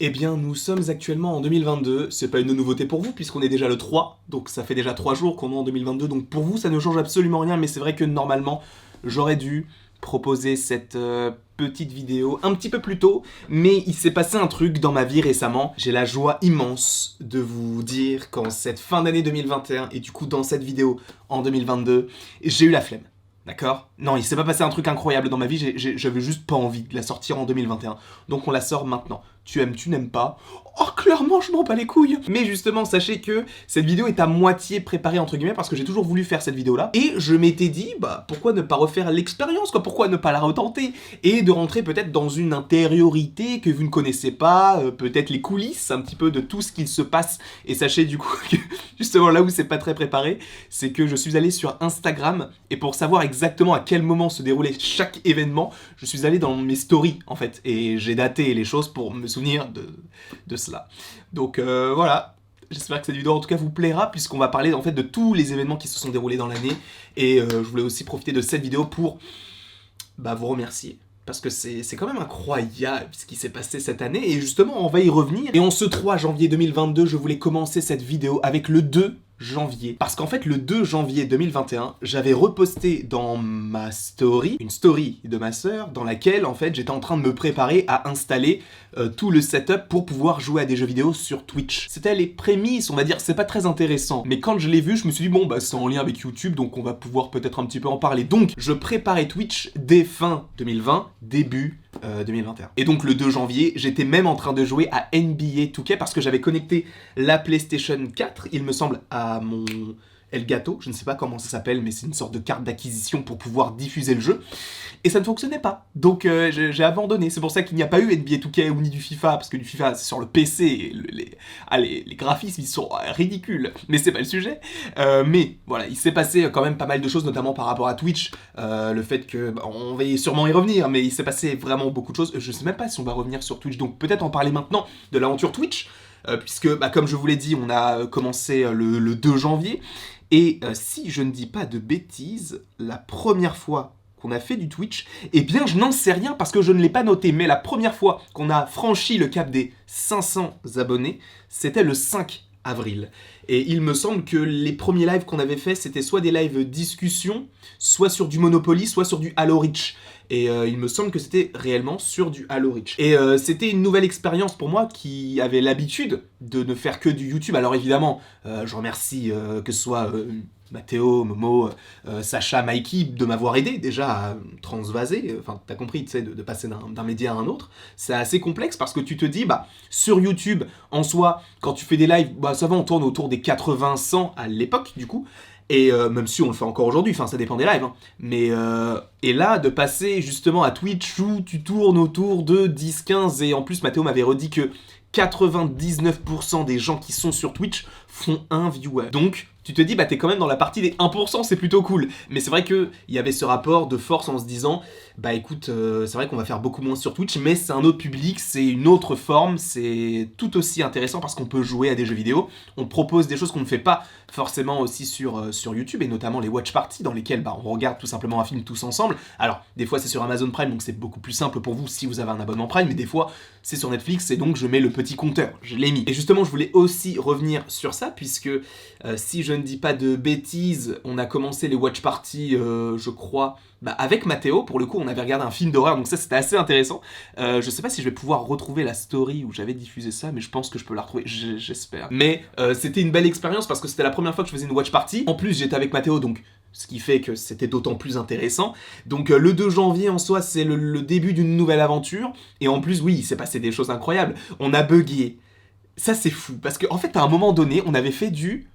Eh bien, nous sommes actuellement en 2022, c'est pas une nouveauté pour vous puisqu'on est déjà le 3, donc ça fait déjà 3 jours qu'on est en 2022, donc pour vous ça ne change absolument rien, mais c'est vrai que normalement j'aurais dû proposer cette petite vidéo un petit peu plus tôt, mais il s'est passé un truc dans ma vie récemment. J'ai la joie immense de vous dire qu'en cette fin d'année 2021, et du coup dans cette vidéo en 2022, j'ai eu la flemme. D'accord? Non, il s'est pas passé un truc incroyable dans ma vie, j'avais juste pas envie de la sortir en 2021. Donc on la sort maintenant. Tu aimes, tu n'aimes pas. Oh, clairement, je m'en bats les couilles. Mais justement, sachez que cette vidéo est à moitié préparée, entre guillemets, parce que j'ai toujours voulu faire cette vidéo-là. Et je m'étais dit, bah, pourquoi ne pas refaire l'expérience, quoi? Pourquoi ne pas la retenter? Et de rentrer peut-être dans une intériorité que vous ne connaissez pas, peut-être les coulisses, un petit peu de tout ce qu'il se passe. Et sachez du coup que, justement, là où c'est pas très préparé, c'est que je suis allé sur Instagram, et pour savoir exactement à quel moment se déroulait chaque événement, je suis allé dans mes stories, en fait. Et j'ai daté les choses pour me souvenir de cela. Donc voilà, j'espère que cette vidéo en tout cas vous plaira puisqu'on va parler en fait de tous les événements qui se sont déroulés dans l'année et je voulais aussi profiter de cette vidéo pour vous remercier. Parce que c'est quand même incroyable ce qui s'est passé cette année et justement on va y revenir. Et en ce 3 janvier 2022, je voulais commencer cette vidéo avec le 2 janvier. Parce qu'en fait, le 2 janvier 2021, j'avais reposté dans ma story, une story de ma sœur, dans laquelle, en fait, j'étais en train de me préparer à installer tout le setup pour pouvoir jouer à des jeux vidéo sur Twitch. C'était les prémices, on va dire, c'est pas très intéressant. Mais quand je l'ai vu, je me suis dit, bon, bah, c'est en lien avec YouTube, donc on va pouvoir peut-être un petit peu en parler. Donc, je préparais Twitch dès fin 2020, début 2021. Et donc le 2 janvier, j'étais même en train de jouer à NBA 2K parce que j'avais connecté la PlayStation 4, il me semble, à mon Elgato, je ne sais pas comment ça s'appelle, mais c'est une sorte de carte d'acquisition pour pouvoir diffuser le jeu. Et ça ne fonctionnait pas. Donc j'ai abandonné. C'est pour ça qu'il n'y a pas eu NBA 2K ou ni du FIFA, parce que du FIFA c'est sur le PC, et les graphismes ils sont ridicules. Mais c'est pas le sujet. Mais voilà, il s'est passé quand même pas mal de choses, notamment par rapport à Twitch. Le fait que, on va sûrement y revenir, mais il s'est passé vraiment beaucoup de choses. Je sais même pas si on va revenir sur Twitch, donc peut-être en parler maintenant de l'aventure Twitch. Puisque, comme je vous l'ai dit, on a commencé le 2 janvier. Et si je ne dis pas de bêtises, la première fois qu'on a fait du Twitch, eh bien je n'en sais rien parce que je ne l'ai pas noté, mais la première fois qu'on a franchi le cap des 500 abonnés, c'était le 5 avril. Et il me semble que les premiers lives qu'on avait fait, c'était soit des lives discussion, soit sur du Monopoly, soit sur du Halo Reach. Et il me semble que c'était réellement sur du Halo Reach. Et c'était une nouvelle expérience pour moi qui avait l'habitude de ne faire que du YouTube. Alors évidemment, je remercie que ce soit Mathéo, Momo, Sacha, Mikey de m'avoir aidé déjà à transvaser. Enfin, t'as compris, tu sais, de passer d'un média à un autre. C'est assez complexe parce que tu te dis, sur YouTube, en soi, quand tu fais des lives, ça va, on tourne autour des 80-100 à l'époque, du coup. Et même si on le fait encore aujourd'hui, enfin ça dépend des lives, hein. Mais et là de passer justement à Twitch où tu tournes autour de 10-15 et en plus Mathéo m'avait redit que 99% des gens qui sont sur Twitch font un viewer. Donc tu te dis t'es quand même dans la partie des 1%, c'est plutôt cool. Mais c'est vrai qu'il y avait ce rapport de force en se disant écoute, c'est vrai qu'on va faire beaucoup moins sur Twitch, mais c'est un autre public, c'est une autre forme, c'est tout aussi intéressant parce qu'on peut jouer à des jeux vidéo, on propose des choses qu'on ne fait pas forcément aussi sur YouTube, et notamment les watch parties dans lesquelles on regarde tout simplement un film tous ensemble. Alors, des fois c'est sur Amazon Prime, donc c'est beaucoup plus simple pour vous si vous avez un abonnement Prime, mais des fois c'est sur Netflix, et donc je mets le petit compteur, je l'ai mis. Et justement, je voulais aussi revenir sur ça, puisque si je ne dis pas de bêtises, on a commencé les watch parties, je crois, avec Mathéo, pour le coup, on avait regardé un film d'horreur, donc ça c'était assez intéressant. Je sais pas si je vais pouvoir retrouver la story où j'avais diffusé ça, mais je pense que je peux la retrouver, j'espère. Mais c'était une belle expérience parce que c'était la première fois que je faisais une watch party. En plus, j'étais avec Mathéo, donc ce qui fait que c'était d'autant plus intéressant. Donc le 2 janvier en soi, c'est le début d'une nouvelle aventure. Et en plus, oui, il s'est passé des choses incroyables. On a bugué. Ça, c'est fou. Parce qu'en fait, à un moment donné, on avait fait du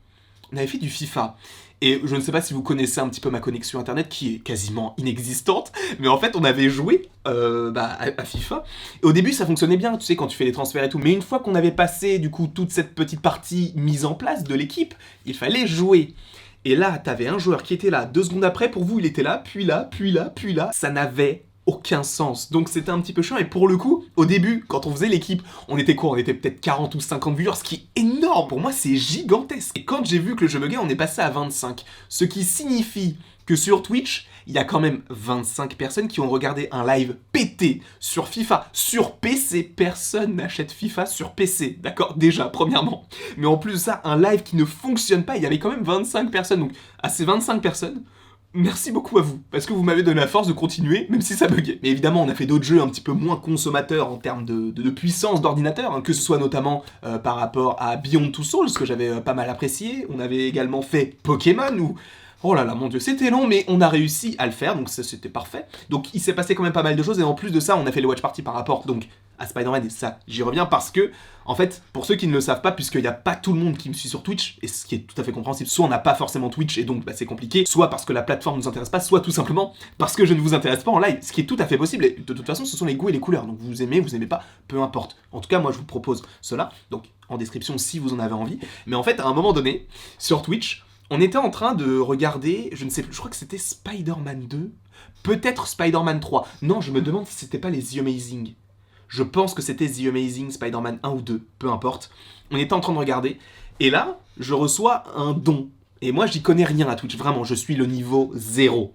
FIFA. Et je ne sais pas si vous connaissez un petit peu ma connexion internet qui est quasiment inexistante, mais en fait on avait joué à FIFA. Et au début ça fonctionnait bien, tu sais, quand tu fais les transferts et tout. Mais une fois qu'on avait passé du coup toute cette petite partie mise en place de l'équipe, il fallait jouer. Et là, t'avais un joueur qui était là, 2 secondes après, pour vous il était là, puis là, puis là, puis là. Ça n'avait aucun sens. Donc c'était un petit peu chiant, et pour le coup, au début, quand on faisait l'équipe, on était quoi? On était peut-être 40 ou 50 viewers, ce qui est énorme. Pour moi, c'est gigantesque. Et quand j'ai vu que le jeu buguait, on est passé à 25. Ce qui signifie que sur Twitch, il y a quand même 25 personnes qui ont regardé un live pété sur FIFA, sur PC. Personne n'achète FIFA sur PC, d'accord? Déjà, premièrement. Mais en plus de ça, un live qui ne fonctionne pas, il y avait quand même 25 personnes. Donc, à ces 25 personnes, merci beaucoup à vous, parce que vous m'avez donné la force de continuer, même si ça buguait. Mais évidemment, on a fait d'autres jeux un petit peu moins consommateurs en termes de puissance d'ordinateur, hein, que ce soit notamment par rapport à Beyond Two Souls, que j'avais pas mal apprécié. On avait également fait Pokémon, où... Oh là là, mon dieu, c'était long, mais on a réussi à le faire, donc ça, c'était parfait. Donc il s'est passé quand même pas mal de choses, et en plus de ça, on a fait le watch party par rapport donc à Spider-Man, et ça, j'y reviens parce que, en fait, pour ceux qui ne le savent pas, puisqu'il n'y a pas tout le monde qui me suit sur Twitch, et ce qui est tout à fait compréhensible, soit on n'a pas forcément Twitch, et donc bah, c'est compliqué, soit parce que la plateforme ne nous intéresse pas, soit tout simplement parce que je ne vous intéresse pas en live, ce qui est tout à fait possible, et de toute façon, ce sont les goûts et les couleurs, donc vous aimez pas, peu importe. En tout cas, moi, je vous propose cela, donc en description si vous en avez envie, mais en fait, à un moment donné, sur Twitch, on était en train de regarder, je ne sais plus, je crois que c'était Spider-Man 2, peut-être Spider-Man 3. Non, je me demande si c'était pas les The Amazing. Je pense que c'était The Amazing Spider-Man 1 ou 2, peu importe. On était en train de regarder, et là, je reçois un don. Et moi, j'y connais rien à Twitch, vraiment, je suis le niveau 0.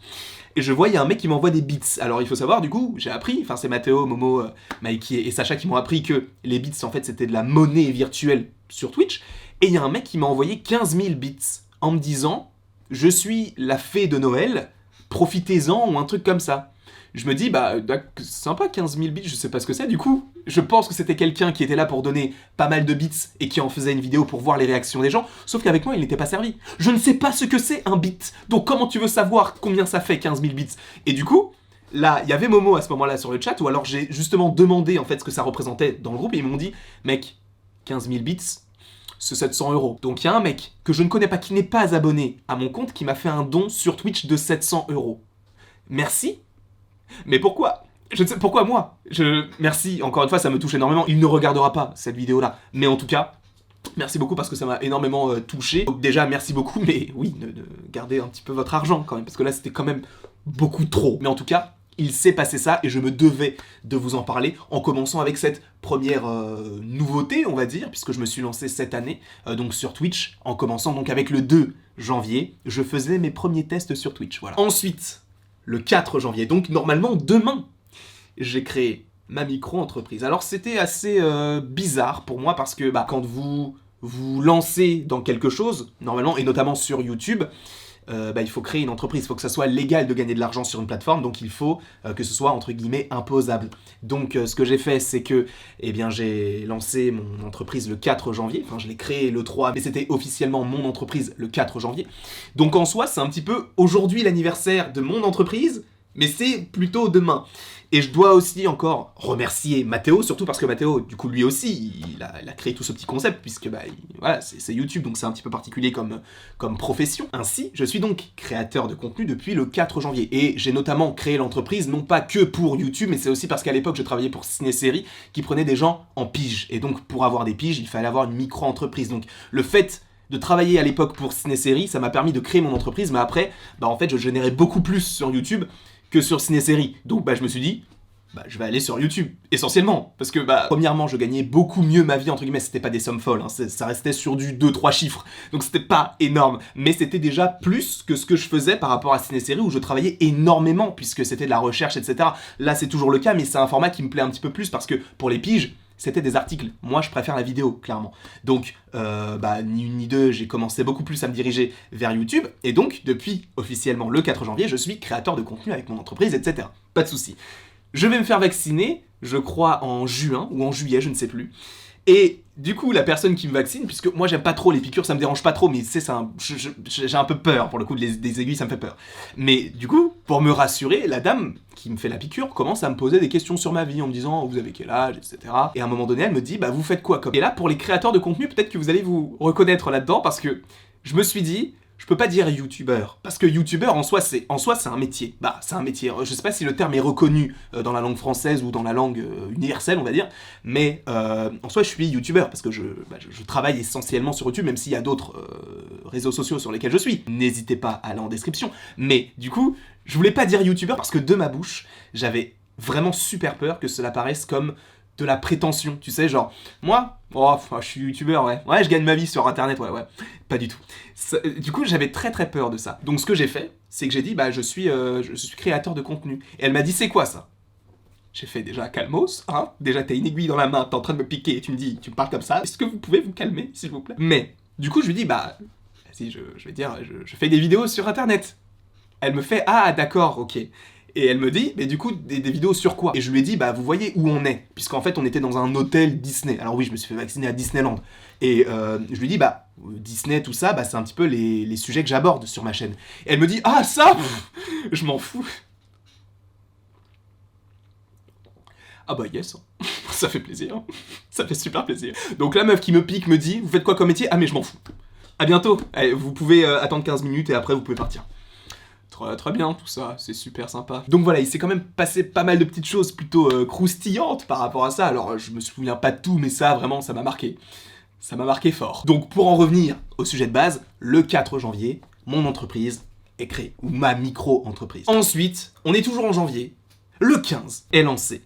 Et je vois, il y a un mec qui m'envoie des bits. Alors il faut savoir, du coup, j'ai appris, enfin c'est Mathéo, Momo, Mikey et Sacha qui m'ont appris que les bits, en fait, c'était de la monnaie virtuelle sur Twitch. Et il y a un mec qui m'a envoyé 15 000 bits. En me disant, je suis la fée de Noël, profitez-en, ou un truc comme ça. Je me dis, bah, sympa, 15 000 bits, je sais pas ce que c'est, du coup, je pense que c'était quelqu'un qui était là pour donner pas mal de bits, et qui en faisait une vidéo pour voir les réactions des gens, sauf qu'avec moi, il n'était pas servi. Je ne sais pas ce que c'est un bit, donc comment tu veux savoir combien ça fait 15 000 bits? Et du coup, là, il y avait Momo à ce moment-là sur le chat, ou alors j'ai justement demandé, en fait, ce que ça représentait dans le groupe, et ils m'ont dit, mec, 15 000 bits, c'est 700 €. Donc il y a un mec que je ne connais pas, qui n'est pas abonné à mon compte, qui m'a fait un don sur Twitch de 700 €. Merci. Mais pourquoi? Je ne sais pourquoi moi. Merci, encore une fois, ça me touche énormément. Il ne regardera pas cette vidéo-là. Mais en tout cas, merci beaucoup parce que ça m'a énormément touché. Donc déjà, merci beaucoup, mais oui, gardez un petit peu votre argent quand même, parce que là, c'était quand même beaucoup trop. Mais en tout cas, il s'est passé ça et je me devais de vous en parler en commençant avec cette première nouveauté, on va dire, puisque je me suis lancé cette année, donc sur Twitch, en commençant donc avec le 2 janvier, je faisais mes premiers tests sur Twitch, voilà. Ensuite, le 4 janvier, donc normalement demain, j'ai créé ma micro-entreprise. Alors c'était assez bizarre pour moi parce que bah, quand vous vous lancez dans quelque chose, normalement, et notamment sur YouTube, il faut créer une entreprise, il faut que ça soit légal de gagner de l'argent sur une plateforme, donc il faut que ce soit entre guillemets imposable. Donc ce que j'ai fait, c'est que j'ai lancé mon entreprise le 4 janvier, enfin je l'ai créé le 3, mais c'était officiellement mon entreprise le 4 janvier. Donc en soi, c'est un petit peu aujourd'hui l'anniversaire de mon entreprise, mais c'est plutôt demain. Et je dois aussi encore remercier Mathéo, surtout parce que Mathéo, du coup, lui aussi, il a créé tout ce petit concept, puisque voilà, c'est YouTube, donc c'est un petit peu particulier comme profession. Ainsi, je suis donc créateur de contenu depuis le 4 janvier. Et j'ai notamment créé l'entreprise, non pas que pour YouTube, mais c'est aussi parce qu'à l'époque, je travaillais pour Ciné-Série, qui prenait des gens en pige. Et donc, pour avoir des piges, il fallait avoir une micro-entreprise. Donc, le fait de travailler à l'époque pour Ciné-Série, ça m'a permis de créer mon entreprise, mais après, en fait, je générais beaucoup plus sur YouTube que sur Ciné-Série. Donc je me suis dit, je vais aller sur YouTube, essentiellement. Parce que premièrement, je gagnais beaucoup mieux ma vie, entre guillemets, c'était pas des sommes folles, hein, ça restait sur du 2-3 chiffres. Donc c'était pas énorme, mais c'était déjà plus que ce que je faisais par rapport à Ciné-Série, où je travaillais énormément, puisque c'était de la recherche, etc. Là, c'est toujours le cas, mais c'est un format qui me plaît un petit peu plus, parce que pour les piges, c'était des articles. Moi, je préfère la vidéo, clairement. Donc, ni une ni deux, j'ai commencé beaucoup plus à me diriger vers YouTube. Et donc, depuis officiellement le 4 janvier, je suis créateur de contenu avec mon entreprise, etc. Pas de souci. Je vais me faire vacciner, je crois en juin ou en juillet, je ne sais plus. Et du coup, la personne qui me vaccine, puisque moi j'aime pas trop les piqûres, ça me dérange pas trop, mais c'est ça, j'ai un peu peur, pour le coup, des aiguilles, ça me fait peur. Mais du coup, pour me rassurer, la dame qui me fait la piqûre commence à me poser des questions sur ma vie, en me disant, vous avez quel âge, etc. Et à un moment donné, elle me dit, vous faites quoi comme... Et là, pour les créateurs de contenu, peut-être que vous allez vous reconnaître là-dedans, parce que je me suis dit, je peux pas dire youtubeur, parce que youtubeur en soi c'est un métier. C'est un métier. Je sais pas si le terme est reconnu dans la langue française ou dans la langue universelle, on va dire, mais en soi je suis youtubeur parce que je travaille essentiellement sur YouTube, même s'il y a d'autres réseaux sociaux sur lesquels je suis. N'hésitez pas à aller en description. Mais du coup, je voulais pas dire youtubeur parce que de ma bouche, j'avais vraiment super peur que cela paraisse comme de la prétention, tu sais, genre, moi, oh, je suis youtubeur, ouais, je gagne ma vie sur internet, ouais, pas du tout. Du coup, j'avais très très peur de ça. Donc ce que j'ai fait, c'est que j'ai dit, bah je suis créateur de contenu. Et elle m'a dit, c'est quoi ça? J'ai fait déjà calmos, hein, déjà t'as une aiguille dans la main, t'es en train de me piquer et tu me parles comme ça, est-ce que vous pouvez vous calmer, s'il vous plaît? Mais, du coup, je lui dis, bah, vas-y, je vais dire, je fais des vidéos sur internet. Elle me fait, ah d'accord, ok. Et elle me dit, mais du coup, des vidéos sur quoi? Et je lui ai dit, bah vous voyez où on est, puisqu'en fait on était dans un hôtel Disney. Alors oui, je me suis fait vacciner à Disneyland. Et je lui dis, bah Disney, tout ça, bah c'est un petit peu les sujets que j'aborde sur ma chaîne. Et elle me dit, ah ça, je m'en fous. Ah bah yes, ça fait plaisir, ça fait super plaisir. Donc la meuf qui me pique me dit, vous faites quoi comme métier? Ah mais je m'en fous. À bientôt, allez, vous pouvez attendre 15 minutes et après vous pouvez partir. Très bien tout ça, c'est super sympa. Donc voilà, il s'est quand même passé pas mal de petites choses plutôt croustillantes par rapport à ça. Alors je me souviens pas de tout, mais ça vraiment ça m'a marqué. Ça m'a marqué fort. Donc pour en revenir au sujet de base, le 4 janvier, mon entreprise est créée, ou ma micro-entreprise. Ensuite, on est toujours en janvier, le 15 est lancé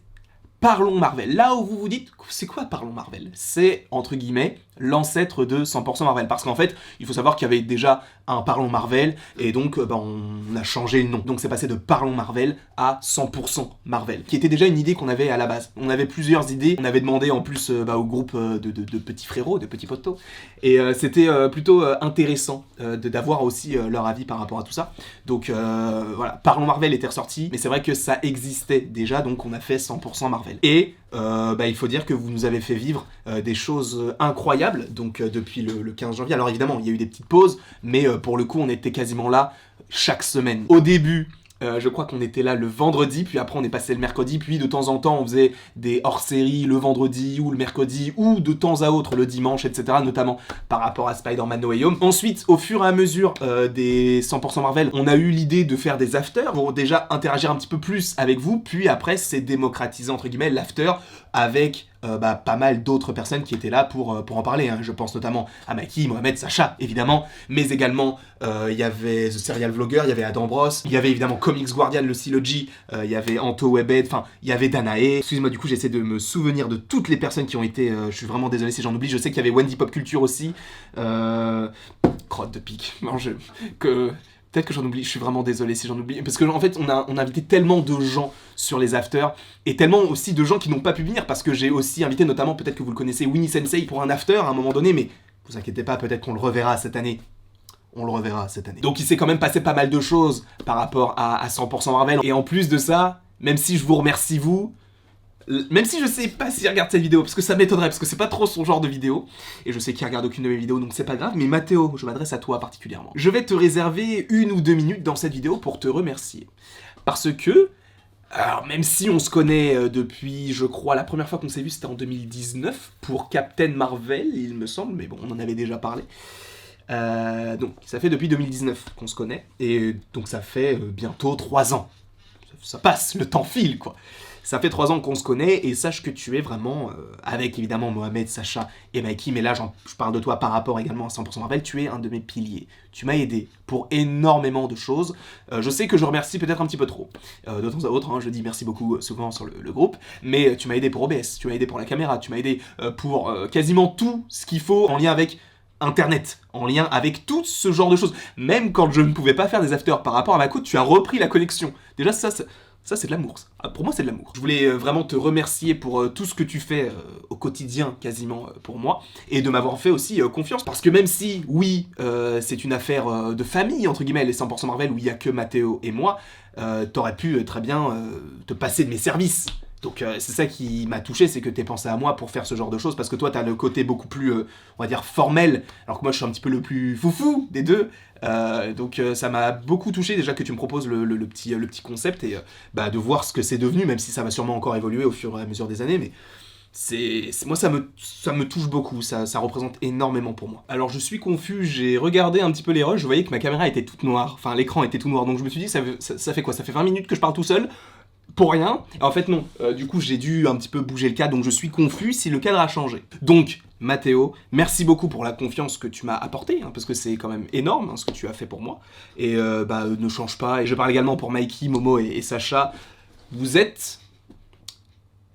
Parlons Marvel. Là où vous vous dites, c'est quoi Parlons Marvel? C'est, entre guillemets, l'ancêtre de 100% Marvel. Parce qu'en fait, il faut savoir qu'il y avait déjà un Parlons Marvel, et donc on a changé le nom. Donc c'est passé de Parlons Marvel à 100% Marvel, qui était déjà une idée qu'on avait à la base. On avait plusieurs idées, on avait demandé en plus au groupe de petits frérots, de petits potos, et c'était plutôt intéressant d'avoir aussi leur avis par rapport à tout ça. Donc voilà, Parlons Marvel était ressorti, mais c'est vrai que ça existait déjà, donc on a fait 100% Marvel. Et il faut dire que vous nous avez fait vivre des choses incroyables, donc depuis le 15 janvier. Alors évidemment, il y a eu des petites pauses, mais pour le coup, on était quasiment là chaque semaine. Au début, je crois qu'on était là le vendredi, puis après on est passé le mercredi, puis de temps en temps on faisait des hors-séries le vendredi ou le mercredi, ou de temps à autre le dimanche, etc. Notamment par rapport à Spider-Man No Way Home. Ensuite, au fur et à mesure des 100% Marvel, on a eu l'idée de faire des afters pour déjà interagir un petit peu plus avec vous, puis après c'est démocratisé entre guillemets l'after avec pas mal d'autres personnes qui étaient là pour en parler, hein. Je pense notamment à Maki, Mohamed, Sacha, évidemment, mais également il y avait The Serial Vlogger, il y avait Adam Bros, il y avait évidemment Comics Guardian, le Silogy, il y avait Anto Webed, enfin, il y avait Danae. Excusez-moi, du coup, j'essaie de me souvenir de toutes les personnes qui ont été, je suis vraiment désolé si j'en oublie, je sais qu'il y avait Wendy Pop Culture aussi, crotte de pique, peut-être que j'en oublie, je suis vraiment désolé si j'en oublie, parce que en fait on a invité tellement de gens sur les afters, et tellement aussi de gens qui n'ont pas pu venir, parce que j'ai aussi invité notamment, peut-être que vous le connaissez, Winnie Sensei pour un after à un moment donné, mais vous inquiétez pas, peut-être qu'on le reverra cette année. On le reverra cette année. Donc il s'est quand même passé pas mal de choses par rapport à 100% Marvel, et en plus de ça, même si je vous remercie vous, même si je sais pas s'il regarde cette vidéo, parce que ça m'étonnerait, parce que c'est pas trop son genre de vidéo, et je sais qu'il regarde aucune de mes vidéos, donc c'est pas grave, mais Mathéo, je m'adresse à toi particulièrement. Je vais te réserver 1 ou 2 minutes dans cette vidéo pour te remercier. Parce que, alors même si on se connaît depuis, je crois, la première fois qu'on s'est vu c'était en 2019, pour Captain Marvel, il me semble, mais bon, on en avait déjà parlé. Donc ça fait depuis 2019 qu'on se connaît, et donc ça fait bientôt 3 ans. Ça passe, le temps file, quoi. Ça fait 3 ans qu'on se connaît, et sache que tu es vraiment, avec évidemment Mohamed, Sacha et Mikey, mais là je parle de toi par rapport également à 100% Marvel, tu es un de mes piliers. Tu m'as aidé pour énormément de choses. Je sais que je remercie peut-être un petit peu trop. De temps à autre, hein, je dis merci beaucoup souvent sur le groupe, mais tu m'as aidé pour OBS, tu m'as aidé pour la caméra, tu m'as aidé pour quasiment tout ce qu'il faut en lien avec Internet, en lien avec tout ce genre de choses. Même quand je ne pouvais pas faire des afters par rapport à ma coûte, tu as repris la connexion. Déjà ça c'est de l'amour. Pour moi c'est de l'amour. Je voulais vraiment te remercier pour tout ce que tu fais au quotidien quasiment pour moi, et de m'avoir fait aussi confiance, parce que même si oui c'est une affaire de famille entre guillemets, les 100% Marvel où il y a que Mathéo et moi, t'aurais pu très bien te passer de mes services. Donc c'est ça qui m'a touché, c'est que t'aies pensé à moi pour faire ce genre de choses, parce que toi t'as le côté beaucoup plus, on va dire, formel, alors que moi je suis un petit peu le plus foufou des deux, donc ça m'a beaucoup touché déjà que tu me proposes le petit concept, et de voir ce que c'est devenu, même si ça va sûrement encore évoluer au fur et à mesure des années, mais moi ça me touche beaucoup, ça représente énormément pour moi. Alors je suis confus, j'ai regardé un petit peu les rushs, je voyais que ma caméra était toute noire, enfin l'écran était tout noir, donc je me suis dit ça fait quoi, ça fait 20 minutes que je parle tout seul pour rien. En fait non, du coup j'ai dû un petit peu bouger le cadre, donc je suis confus si le cadre a changé. Donc Mathéo, merci beaucoup pour la confiance que tu m'as apportée, hein, parce que c'est quand même énorme hein, ce que tu as fait pour moi, et ne change pas, et je parle également pour Mikey, Momo et Sacha, vous êtes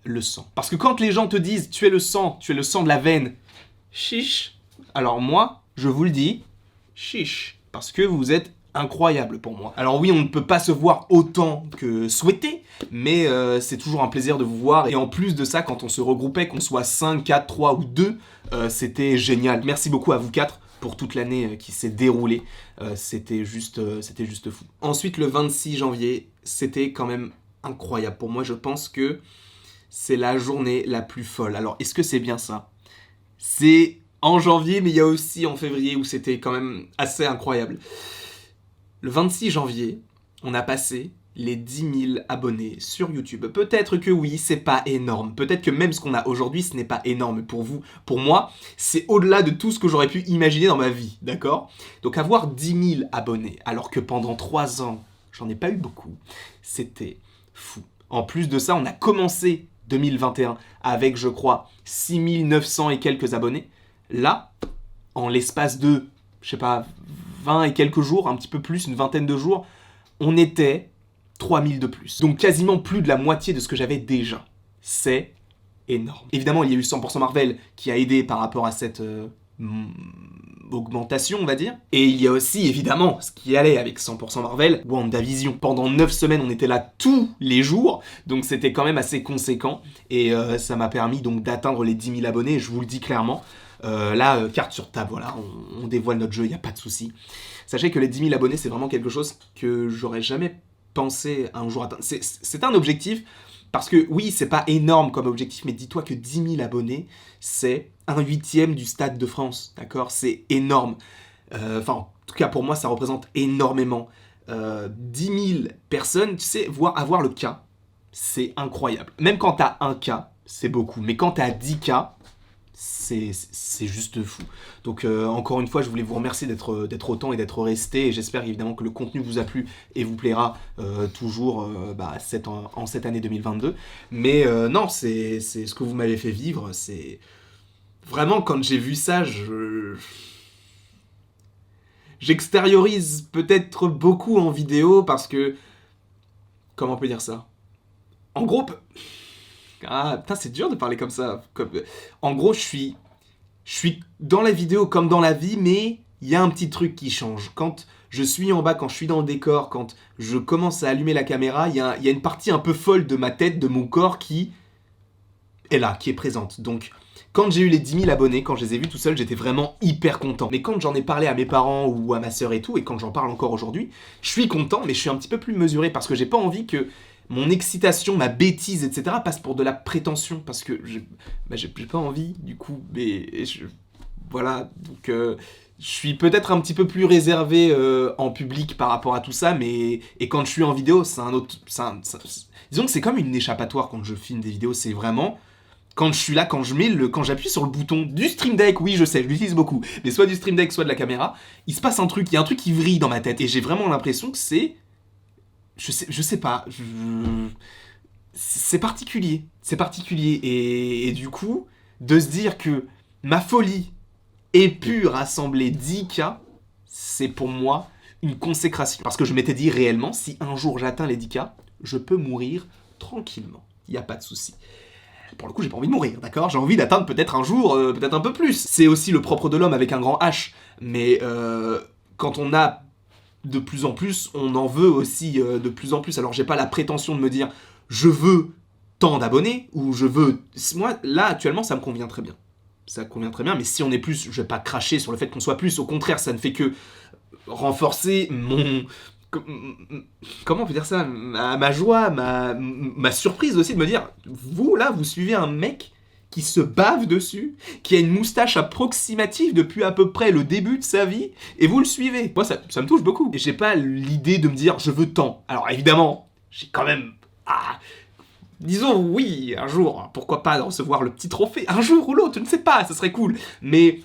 le sang. Parce que quand les gens te disent tu es le sang de la veine, chiche, alors moi, je vous le dis, chiche, parce que vous êtes incroyable pour moi. Alors oui, on ne peut pas se voir autant que souhaité, mais c'est toujours un plaisir de vous voir. Et en plus de ça, quand on se regroupait, qu'on soit 5, 4, 3 ou 2, c'était génial. Merci beaucoup à vous 4 pour toute l'année qui s'est déroulée. C'était juste fou. Ensuite, le 26 janvier, c'était quand même incroyable. Pour moi, je pense que c'est la journée la plus folle. Alors, est-ce que c'est bien ça? C'est en janvier, mais il y a aussi en février où c'était quand même assez incroyable. Le 26 janvier, on a passé les 10 000 abonnés sur YouTube. Peut-être que oui, c'est pas énorme. Peut-être que même ce qu'on a aujourd'hui, ce n'est pas énorme pour vous. Pour moi, c'est au-delà de tout ce que j'aurais pu imaginer dans ma vie, d'accord? Donc avoir 10 000 abonnés, alors que pendant 3 ans, j'en ai pas eu beaucoup, c'était fou. En plus de ça, on a commencé 2021 avec, je crois, 6 900 et quelques abonnés. Là, en l'espace de, je sais pas, 20 et quelques jours, un petit peu plus, une vingtaine de jours, on était 3000 de plus. Donc quasiment plus de la moitié de ce que j'avais déjà. C'est énorme. Évidemment, il y a eu 100% Marvel qui a aidé par rapport à cette augmentation, on va dire. Et il y a aussi, évidemment, ce qui allait avec 100% Marvel, WandaVision. Pendant 9 semaines, on était là tous les jours, donc c'était quand même assez conséquent. Et ça m'a permis donc d'atteindre les 10 000 abonnés, je vous le dis clairement. Là, carte sur table, voilà, on dévoile notre jeu, il n'y a pas de souci. Sachez que les 10 000 abonnés, c'est vraiment quelque chose que j'aurais jamais pensé un jour atteindre. C'est un objectif, parce que oui, c'est pas énorme comme objectif, mais dis-toi que 10 000 abonnés, c'est 1/8 du Stade de France, d'accord? C'est énorme. Enfin, en tout cas, pour moi, ça représente énormément. 10 000 personnes, tu sais, avoir le K, c'est incroyable. Même quand t'as 1 K, c'est beaucoup, mais quand t'as 10 K, c'est juste fou. Donc encore une fois, je voulais vous remercier d'être autant et d'être resté, et j'espère évidemment que le contenu vous a plu et vous plaira toujours en cette année 2022. Mais non, c'est ce que vous m'avez fait vivre, c'est... Vraiment, quand j'ai vu ça, j'extériorise peut-être beaucoup en vidéo parce que... Comment on peut dire ça? En gros... Ah, putain, c'est dur de parler comme ça. En gros, je suis dans la vidéo comme dans la vie, mais il y a un petit truc qui change. Quand je suis en bas, quand je suis dans le décor, quand je commence à allumer la caméra, il y a une partie un peu folle de ma tête, de mon corps qui est là, qui est présente. Donc, quand j'ai eu les 10 000 abonnés, quand je les ai vus tout seul, j'étais vraiment hyper content. Mais quand j'en ai parlé à mes parents ou à ma sœur et tout, et quand j'en parle encore aujourd'hui, je suis content, mais je suis un petit peu plus mesuré parce que j'ai pas envie que mon excitation, ma bêtise, etc. passe pour de la prétention, parce que j'ai pas envie, du coup, voilà, donc je suis peut-être un petit peu plus réservé en public par rapport à tout ça, et quand je suis en vidéo, c'est un autre... disons que c'est comme une échappatoire quand je filme des vidéos, c'est vraiment... Quand je suis là, quand j'appuie sur le bouton du Stream Deck, oui je sais, je l'utilise beaucoup, mais soit du Stream Deck, soit de la caméra, il se passe un truc, il y a un truc qui vrille dans ma tête, et j'ai vraiment l'impression que c'est... Je sais pas, c'est particulier, et du coup, de se dire que ma folie ait pu rassembler 10K, c'est pour moi une consécration. Parce que je m'étais dit réellement, si un jour j'atteins les 10K, je peux mourir tranquillement, il n'y a pas de souci. Pour le coup, j'ai pas envie de mourir, d'accord? J'ai envie d'atteindre peut-être un jour, peut-être un peu plus. C'est aussi le propre de l'homme avec un grand H, mais quand on a de plus en plus, on en veut aussi de plus en plus. Alors j'ai pas la prétention de me dire je veux tant d'abonnés ou je veux... Moi là actuellement ça me convient très bien. Ça convient très bien, mais si on est plus, je vais pas cracher sur le fait qu'on soit plus, au contraire ça ne fait que renforcer mon... Comment on peut dire ça? Ma joie, ma surprise aussi de me dire, vous là vous suivez un mec qui se bave dessus, qui a une moustache approximative depuis à peu près le début de sa vie, et vous le suivez. Moi, ça me touche beaucoup. Et j'ai pas l'idée de me dire, je veux tant. Alors évidemment, j'ai quand même... disons, oui, un jour, pourquoi pas recevoir le petit trophée, un jour ou l'autre, je ne sais pas, ça serait cool. Mais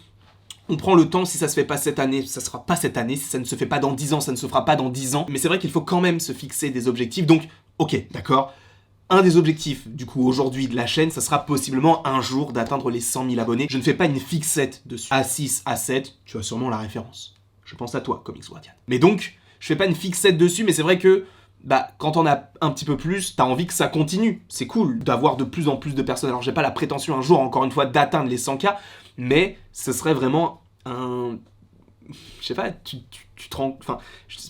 on prend le temps, si ça se fait pas cette année, ça sera pas cette année, si ça ne se fait pas dans 10 ans, ça ne se fera pas dans 10 ans. Mais c'est vrai qu'il faut quand même se fixer des objectifs, donc, ok, d'accord. Un des objectifs, du coup, aujourd'hui de la chaîne, ça sera possiblement un jour d'atteindre les 100 000 abonnés. Je ne fais pas une fixette dessus. A6, A7, tu as sûrement la référence. Je pense à toi, Comics Guardian. Mais donc, je fais pas une fixette dessus, mais c'est vrai que bah, quand on a un petit peu plus, t'as envie que ça continue. C'est cool d'avoir de plus en plus de personnes. Alors, j'ai pas la prétention un jour, encore une fois, d'atteindre les 100K, mais ce serait vraiment un... Je sais pas, tu te rends... Enfin,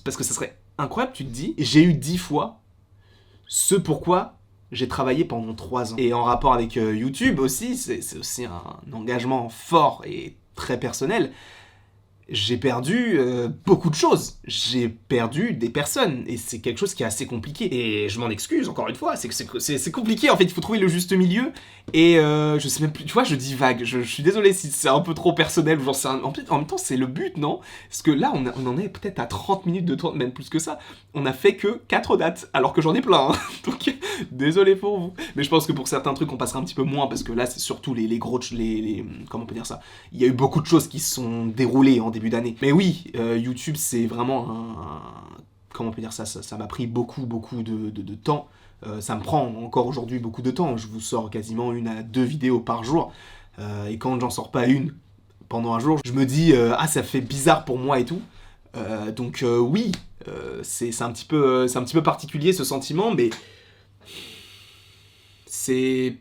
parce que ça serait incroyable, tu te dis, j'ai eu 10 fois ce pourquoi j'ai travaillé pendant 3 ans. Et en rapport avec YouTube aussi, c'est aussi un engagement fort et très personnel. J'ai perdu beaucoup de choses. J'ai perdu des personnes. Et c'est quelque chose qui est assez compliqué. Et je m'en excuse, encore une fois. C'est compliqué, en fait. Il faut trouver le juste milieu. Et je sais même plus... Tu vois, je divague. Je suis désolé si c'est un peu trop personnel. Genre, en même temps, c'est le but, non? Parce que là, on en est peut-être à 30 minutes de temps, même plus que ça. On a fait que 4 dates, alors que j'en ai plein. Hein. Donc, désolé pour vous. Mais je pense que pour certains trucs, on passera un petit peu moins. Parce que là, c'est surtout les gros... comment on peut dire ça? Il y a eu beaucoup de choses qui se sont déroulées en début d'année. Mais oui, YouTube, c'est vraiment comment on peut dire ça? Ça m'a pris beaucoup de temps. Ça me prend encore aujourd'hui beaucoup de temps. Je vous sors quasiment 1 à 2 vidéos par jour. Et quand j'en sors pas une pendant un jour, je me dis ah, ça fait bizarre pour moi et tout. Donc oui, c'est un petit peu particulier ce sentiment, mais c'est...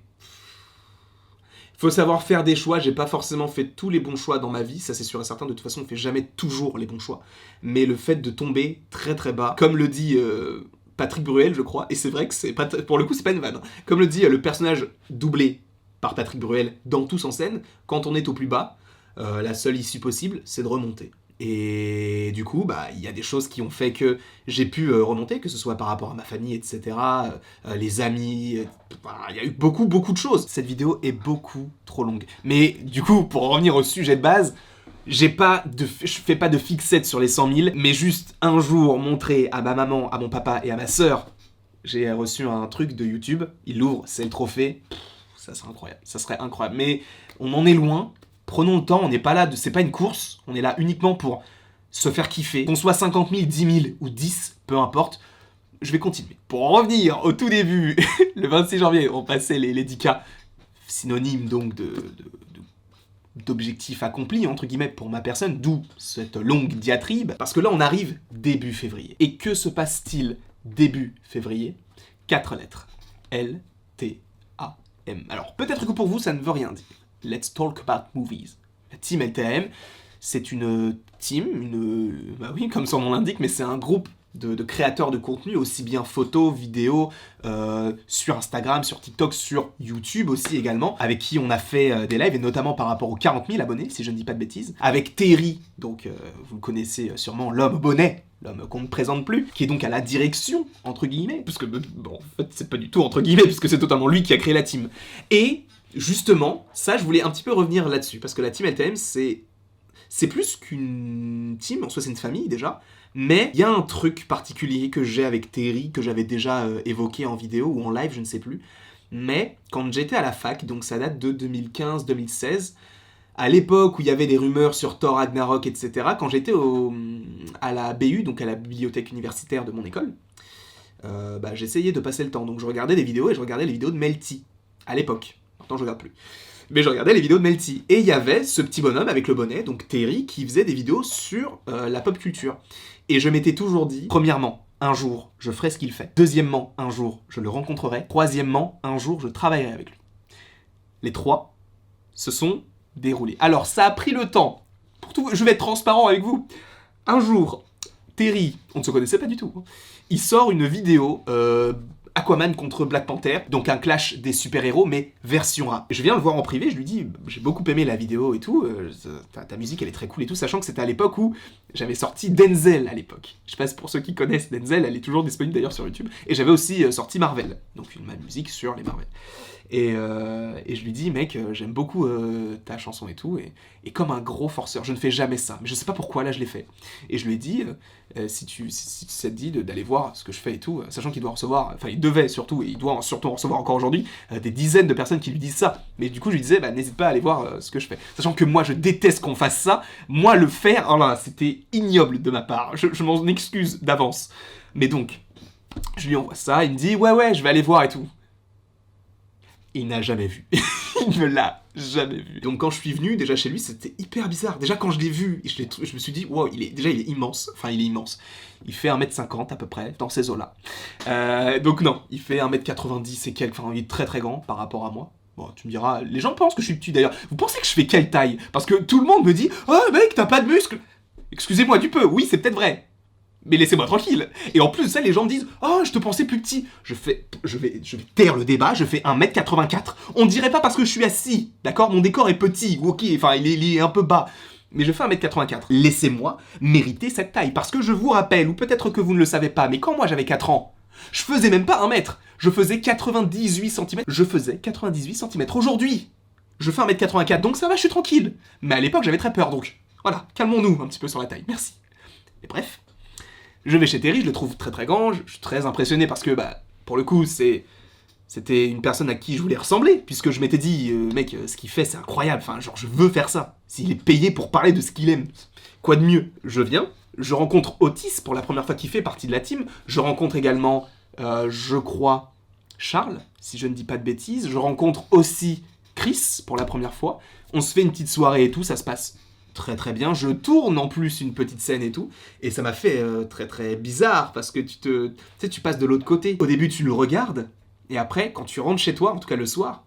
Faut savoir faire des choix. J'ai pas forcément fait tous les bons choix dans ma vie, ça c'est sûr et certain. De toute façon, on fait jamais toujours les bons choix. Mais le fait de tomber très très bas, comme le dit Patrick Bruel, je crois, et c'est vrai que c'est pas, pour le coup, c'est pas une vanne. Comme le dit le personnage doublé par Patrick Bruel dans Tous en scène, quand on est au plus bas, la seule issue possible, c'est de remonter. Et du coup, bah, il y a des choses qui ont fait que j'ai pu remonter, que ce soit par rapport à ma famille, etc., les amis, il y a eu beaucoup de choses. Cette vidéo est beaucoup trop longue. Mais du coup, pour revenir au sujet de base, je fais pas de fixette sur les 100 000, mais juste un jour montrer à ma maman, à mon papa et à ma sœur, j'ai reçu un truc de YouTube, il l'ouvre, c'est le trophée, ça serait incroyable, ça serait incroyable. Mais on en est loin. Prenons le temps, on n'est pas là, c'est pas une course, on est là uniquement pour se faire kiffer. Qu'on soit 50 000, 10 000 ou 10, peu importe, je vais continuer. Pour en revenir au tout début, le 26 janvier, on passait les 10K, synonyme donc d'objectifs accomplis, entre guillemets, pour ma personne, d'où cette longue diatribe, parce que là on arrive début février. Et que se passe-t-il début février? 4 lettres. L, T, A, M. Alors peut-être que pour vous ça ne veut rien dire. Let's Talk About Movies. La team LTM, c'est une team, bah oui, comme son nom l'indique, mais c'est un groupe de créateurs de contenu, aussi bien photos, vidéos, sur Instagram, sur TikTok, sur YouTube aussi également, avec qui on a fait des lives, et notamment par rapport aux 40 000 abonnés, si je ne dis pas de bêtises, avec Terry, donc vous connaissez sûrement l'homme bonnet, l'homme qu'on ne présente plus, qui est donc à la direction, entre guillemets, parce que, bon, en fait, c'est pas du tout entre guillemets, puisque c'est totalement lui qui a créé la team. Et justement, ça, je voulais un petit peu revenir là-dessus, parce que la team LTM, c'est plus qu'une team, en soi c'est une famille déjà, mais il y a un truc particulier que j'ai avec Terry, que j'avais déjà évoqué en vidéo ou en live, je ne sais plus, mais quand j'étais à la fac, donc ça date de 2015-2016, à l'époque où il y avait des rumeurs sur Thor Ragnarok, etc., quand j'étais à la BU, donc à la bibliothèque universitaire de mon école, bah, j'essayais de passer le temps, donc je regardais des vidéos, et je regardais les vidéos de Melty, à l'époque. Maintenant, je regarde plus. Mais je regardais les vidéos de Melty. Et il y avait ce petit bonhomme avec le bonnet, donc Terry, qui faisait des vidéos sur la pop culture. Et je m'étais toujours dit, premièrement, un jour, je ferai ce qu'il fait. Deuxièmement, un jour, je le rencontrerai. Troisièmement, un jour, je travaillerai avec lui. Les 3 se sont déroulés. Alors, ça a pris le temps. Pour tout, je vais être transparent avec vous. Un jour, Terry, on ne se connaissait pas du tout, il sort une vidéo... Aquaman contre Black Panther, donc un clash des super-héros, mais version rap. Je viens le voir en privé, je lui dis, j'ai beaucoup aimé la vidéo et tout, ta musique elle est très cool et tout, sachant que c'était à l'époque où j'avais sorti Denzel à l'époque. Je sais pas si pour ceux qui connaissent Denzel, elle est toujours disponible d'ailleurs sur YouTube, et j'avais aussi sorti Marvel, donc ma musique sur les Marvel. Et je lui dis, mec, j'aime beaucoup ta chanson et tout, et comme un gros forceur, je ne fais jamais ça, mais je sais pas pourquoi, là je l'ai fait. Et je lui ai dit, si ça te dit d'aller voir ce que je fais et tout, sachant qu'il doit recevoir, enfin il devait surtout, et il doit surtout en recevoir encore aujourd'hui, des dizaines de personnes qui lui disent ça. Mais du coup je lui disais, bah n'hésite pas à aller voir ce que je fais. Sachant que moi je déteste qu'on fasse ça, moi le faire, oh là, c'était ignoble de ma part, je m'en excuse d'avance. Mais donc, je lui envoie ça, il me dit, ouais, je vais aller voir et tout. Il n'a jamais vu. Il ne l'a jamais vu. Donc quand je suis venu, déjà chez lui, c'était hyper bizarre. Déjà quand je l'ai vu, je me suis dit, wow, il est immense. Enfin, il est immense. Il fait 1m50 à peu près, dans ces eaux-là. Donc non, il fait 1m90 et quelques, enfin il est très très grand par rapport à moi. Bon, tu me diras, les gens pensent que je suis petit d'ailleurs. Vous pensez que je fais quelle taille? Parce que tout le monde me dit, oh mec, t'as pas de muscles. Excusez-moi du peu, oui, c'est peut-être vrai. Mais laissez-moi tranquille. Et en plus de ça, les gens me disent, oh, je te pensais plus petit. Je vais taire le débat, je fais 1m84. On dirait pas parce que je suis assis, d'accord? Mon décor est petit, ok, enfin, il est un peu bas. Mais je fais 1m84. Laissez-moi mériter cette taille. Parce que je vous rappelle, ou peut-être que vous ne le savez pas, mais quand moi j'avais 4 ans, je faisais même pas 1 mètre. Je faisais 98 cm. Je faisais 98 cm. Aujourd'hui, je fais 1m84, donc ça va, je suis tranquille. Mais à l'époque, j'avais très peur, donc voilà, calmons-nous un petit peu sur la taille. Merci. Et bref. Je vais chez Terry, je le trouve très très grand, je suis très impressionné parce que, bah, pour le coup, c'était une personne à qui je voulais ressembler, puisque je m'étais dit, mec, ce qu'il fait, c'est incroyable, enfin, genre, je veux faire ça. S'il est payé pour parler de ce qu'il aime, quoi de mieux? Je viens, je rencontre Otis pour la première fois qui fait partie de la team, je rencontre également, je crois, Charles, si je ne dis pas de bêtises, je rencontre aussi Chris pour la première fois, on se fait une petite soirée et tout, ça se passe très très bien, je tourne en plus une petite scène et tout, et ça m'a fait très très bizarre, parce que tu sais, tu passes de l'autre côté. Au début, tu le regardes, et après, quand tu rentres chez toi, en tout cas le soir,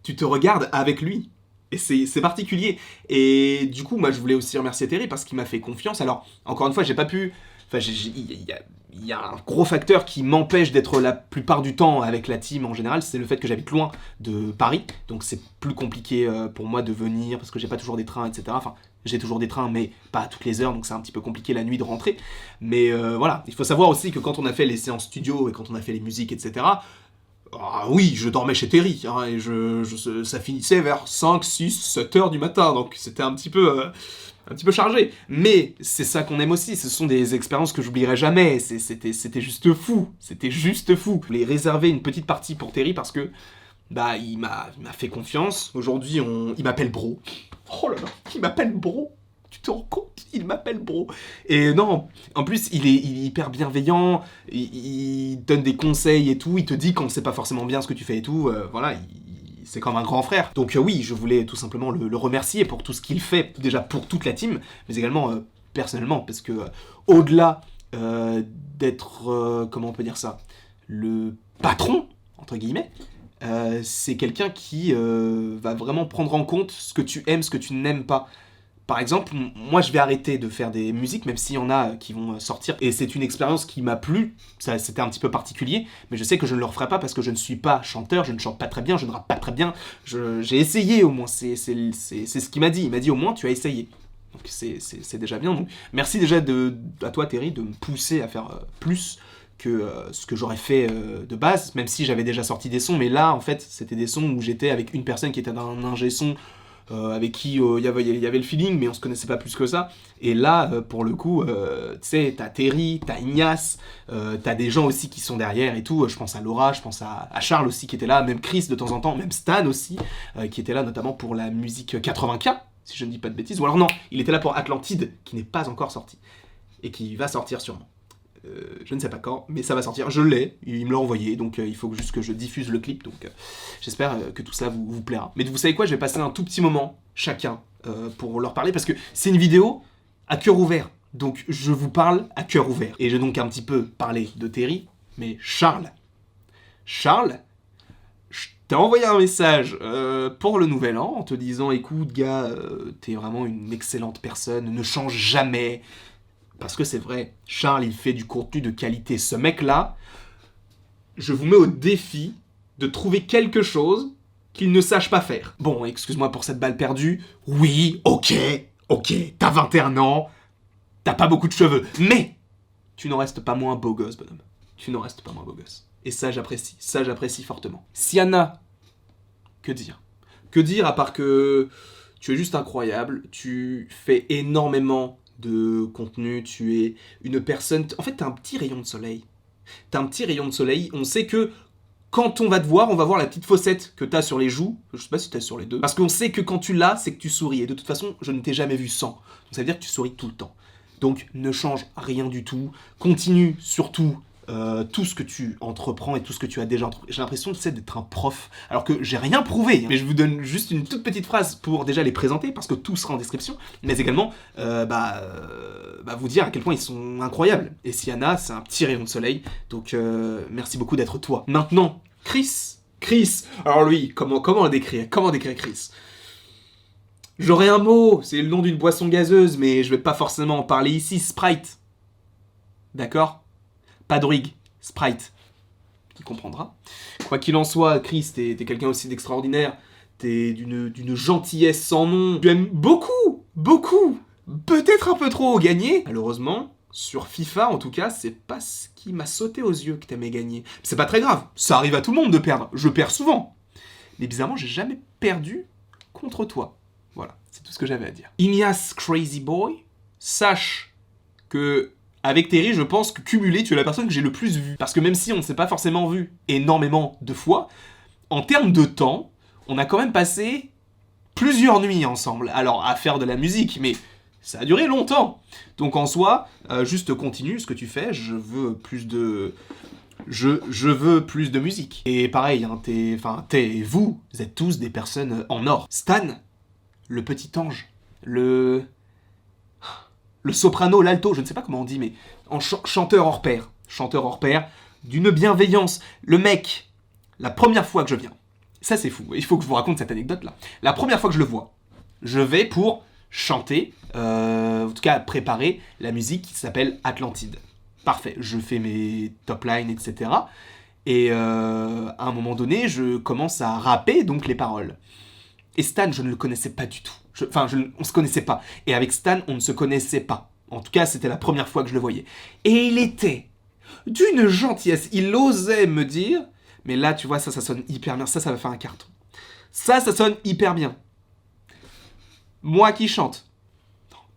tu te regardes avec lui. Et c'est particulier. Et du coup, moi, je voulais aussi remercier Terry, parce qu'il m'a fait confiance. Alors, encore une fois, j'ai pas pu... Enfin, il y a un gros facteur qui m'empêche d'être la plupart du temps avec la team en général, c'est le fait que j'habite loin de Paris, donc c'est plus compliqué pour moi de venir, parce que j'ai pas toujours des trains, etc. Enfin, j'ai toujours des trains, mais pas à toutes les heures, donc c'est un petit peu compliqué la nuit de rentrer. Mais voilà, il faut savoir aussi que quand on a fait les séances studio et quand on a fait les musiques, etc., ah oui, je dormais chez Terry, hein, et ça finissait vers 5, 6, 7 heures du matin, donc c'était un petit peu chargé. Mais c'est ça qu'on aime aussi, ce sont des expériences que j'oublierai jamais, c'était juste fou, c'était juste fou. Je voulais réserver une petite partie pour Terry parce que, bah, il m'a fait confiance. Aujourd'hui, il m'appelle bro. Oh là là, il m'appelle bro. Tu te rends compte? Il m'appelle bro. Et non, en plus, il est hyper bienveillant, il donne des conseils et tout, il te dit quand c'est pas forcément bien ce que tu fais et tout, voilà, c'est comme un grand frère. Donc oui, je voulais tout simplement le remercier pour tout ce qu'il fait, déjà pour toute la team, mais également personnellement, parce que au-delà d'être, comment on peut dire ça, le patron, entre guillemets, c'est quelqu'un qui va vraiment prendre en compte ce que tu aimes, ce que tu n'aimes pas. Par exemple, moi je vais arrêter de faire des musiques, même s'il y en a qui vont sortir, et c'est une expérience qui m'a plu, c'était un petit peu particulier, mais je sais que je ne le referai pas parce que je ne suis pas chanteur, je ne chante pas très bien, je ne rappe pas très bien, j'ai essayé au moins, c'est ce qu'il m'a dit, il m'a dit au moins tu as essayé. Donc c'est déjà bien, donc merci déjà à toi Terry de me pousser à faire plus que ce que j'aurais fait de base, même si j'avais déjà sorti des sons, mais là en fait c'était des sons où j'étais avec une personne qui était un ingé son, avec qui il y avait le feeling, mais on se connaissait pas plus que ça. Et là, pour le coup, tu sais, t'as Terry, t'as Ignace, t'as des gens aussi qui sont derrière et tout. Je pense à Laura, je pense à Charles aussi qui était là, même Chris de temps en temps, même Stan aussi, qui était là notamment pour la musique 80K, si je ne dis pas de bêtises. Ou alors non, il était là pour Atlantide, qui n'est pas encore sorti, et qui va sortir sûrement. Je ne sais pas quand, mais ça va sortir. Je l'ai, il me l'a envoyé, donc il faut juste que je diffuse le clip, donc j'espère que tout ça vous plaira. Mais vous savez quoi, je vais passer un tout petit moment, chacun, pour leur parler, parce que c'est une vidéo à cœur ouvert, donc je vous parle à cœur ouvert. Et j'ai donc un petit peu parlé de Terry, mais Charles, je t'ai envoyé un message pour le nouvel an, en te disant, écoute gars, t'es vraiment une excellente personne, ne change jamais. Parce que c'est vrai, Charles, il fait du contenu de qualité. Ce mec-là, je vous mets au défi de trouver quelque chose qu'il ne sache pas faire. Bon, excuse-moi pour cette balle perdue. Oui, ok, t'as 21 ans, t'as pas beaucoup de cheveux, mais tu n'en restes pas moins beau gosse, bonhomme. Tu n'en restes pas moins beau gosse. Et ça, j'apprécie fortement. Siana, que dire? Que dire à part que tu es juste incroyable, tu fais énormément de contenu, tu es une personne... En fait, t'as un petit rayon de soleil. On sait que quand on va te voir, on va voir la petite fossette que t'as sur les joues. Je sais pas si t'as sur les deux. Parce qu'on sait que quand tu l'as, c'est que tu souris. Et de toute façon, je ne t'ai jamais vu sans. Donc ça veut dire que tu souris tout le temps. Donc ne change rien du tout. Continue surtout tout ce que tu entreprends et tout ce que tu as déjà entrepris. J'ai l'impression, tu sais, d'être un prof, alors que j'ai rien prouvé. Mais je vous donne juste une toute petite phrase pour déjà les présenter, parce que tout sera en description, mais également vous dire à quel point ils sont incroyables. Et Siana, c'est un petit rayon de soleil, donc merci beaucoup d'être toi. Maintenant, Chris, alors lui, comment le décrire? Comment décrire Chris? J'aurais un mot, c'est le nom d'une boisson gazeuse, mais je vais pas forcément en parler ici, Sprite. D'accord? Pas Druig, Sprite. Qui comprendra. Quoi qu'il en soit, Chris, t'es quelqu'un aussi d'extraordinaire. T'es d'une gentillesse sans nom. Tu aimes beaucoup, peut-être un peu trop gagner. Malheureusement, sur FIFA en tout cas, c'est pas ce qui m'a sauté aux yeux que t'aimais gagner. C'est pas très grave, ça arrive à tout le monde de perdre. Je perds souvent. Mais bizarrement, j'ai jamais perdu contre toi. Voilà, c'est tout ce que j'avais à dire. Ignace Crazy Boy, sache que avec Terry, je pense que cumulé, tu es la personne que j'ai le plus vue. Parce que même si on ne s'est pas forcément vu énormément de fois, en termes de temps, on a quand même passé plusieurs nuits ensemble. Alors, à faire de la musique, mais ça a duré longtemps. Donc en soi, juste continue ce que tu fais, je veux plus de musique. Et pareil, hein, vous êtes tous des personnes en or. Stan, le petit ange, le soprano, l'alto, je ne sais pas comment on dit, mais chanteur hors pair, d'une bienveillance. Le mec, la première fois que je viens, ça c'est fou, il faut que je vous raconte cette anecdote-là. La première fois que je le vois, je vais pour chanter, en tout cas préparer la musique qui s'appelle Atlantide. Parfait, je fais mes top lines, etc. Et à un moment donné, je commence à rapper donc les paroles. Et Stan, je ne le connaissais pas du tout. On se connaissait pas. Et avec Stan, on ne se connaissait pas. En tout cas, c'était la première fois que je le voyais. Et il était d'une gentillesse. Il osait me dire, mais là, tu vois, ça sonne hyper bien. Ça va faire un carton. Ça sonne hyper bien. Moi qui chante.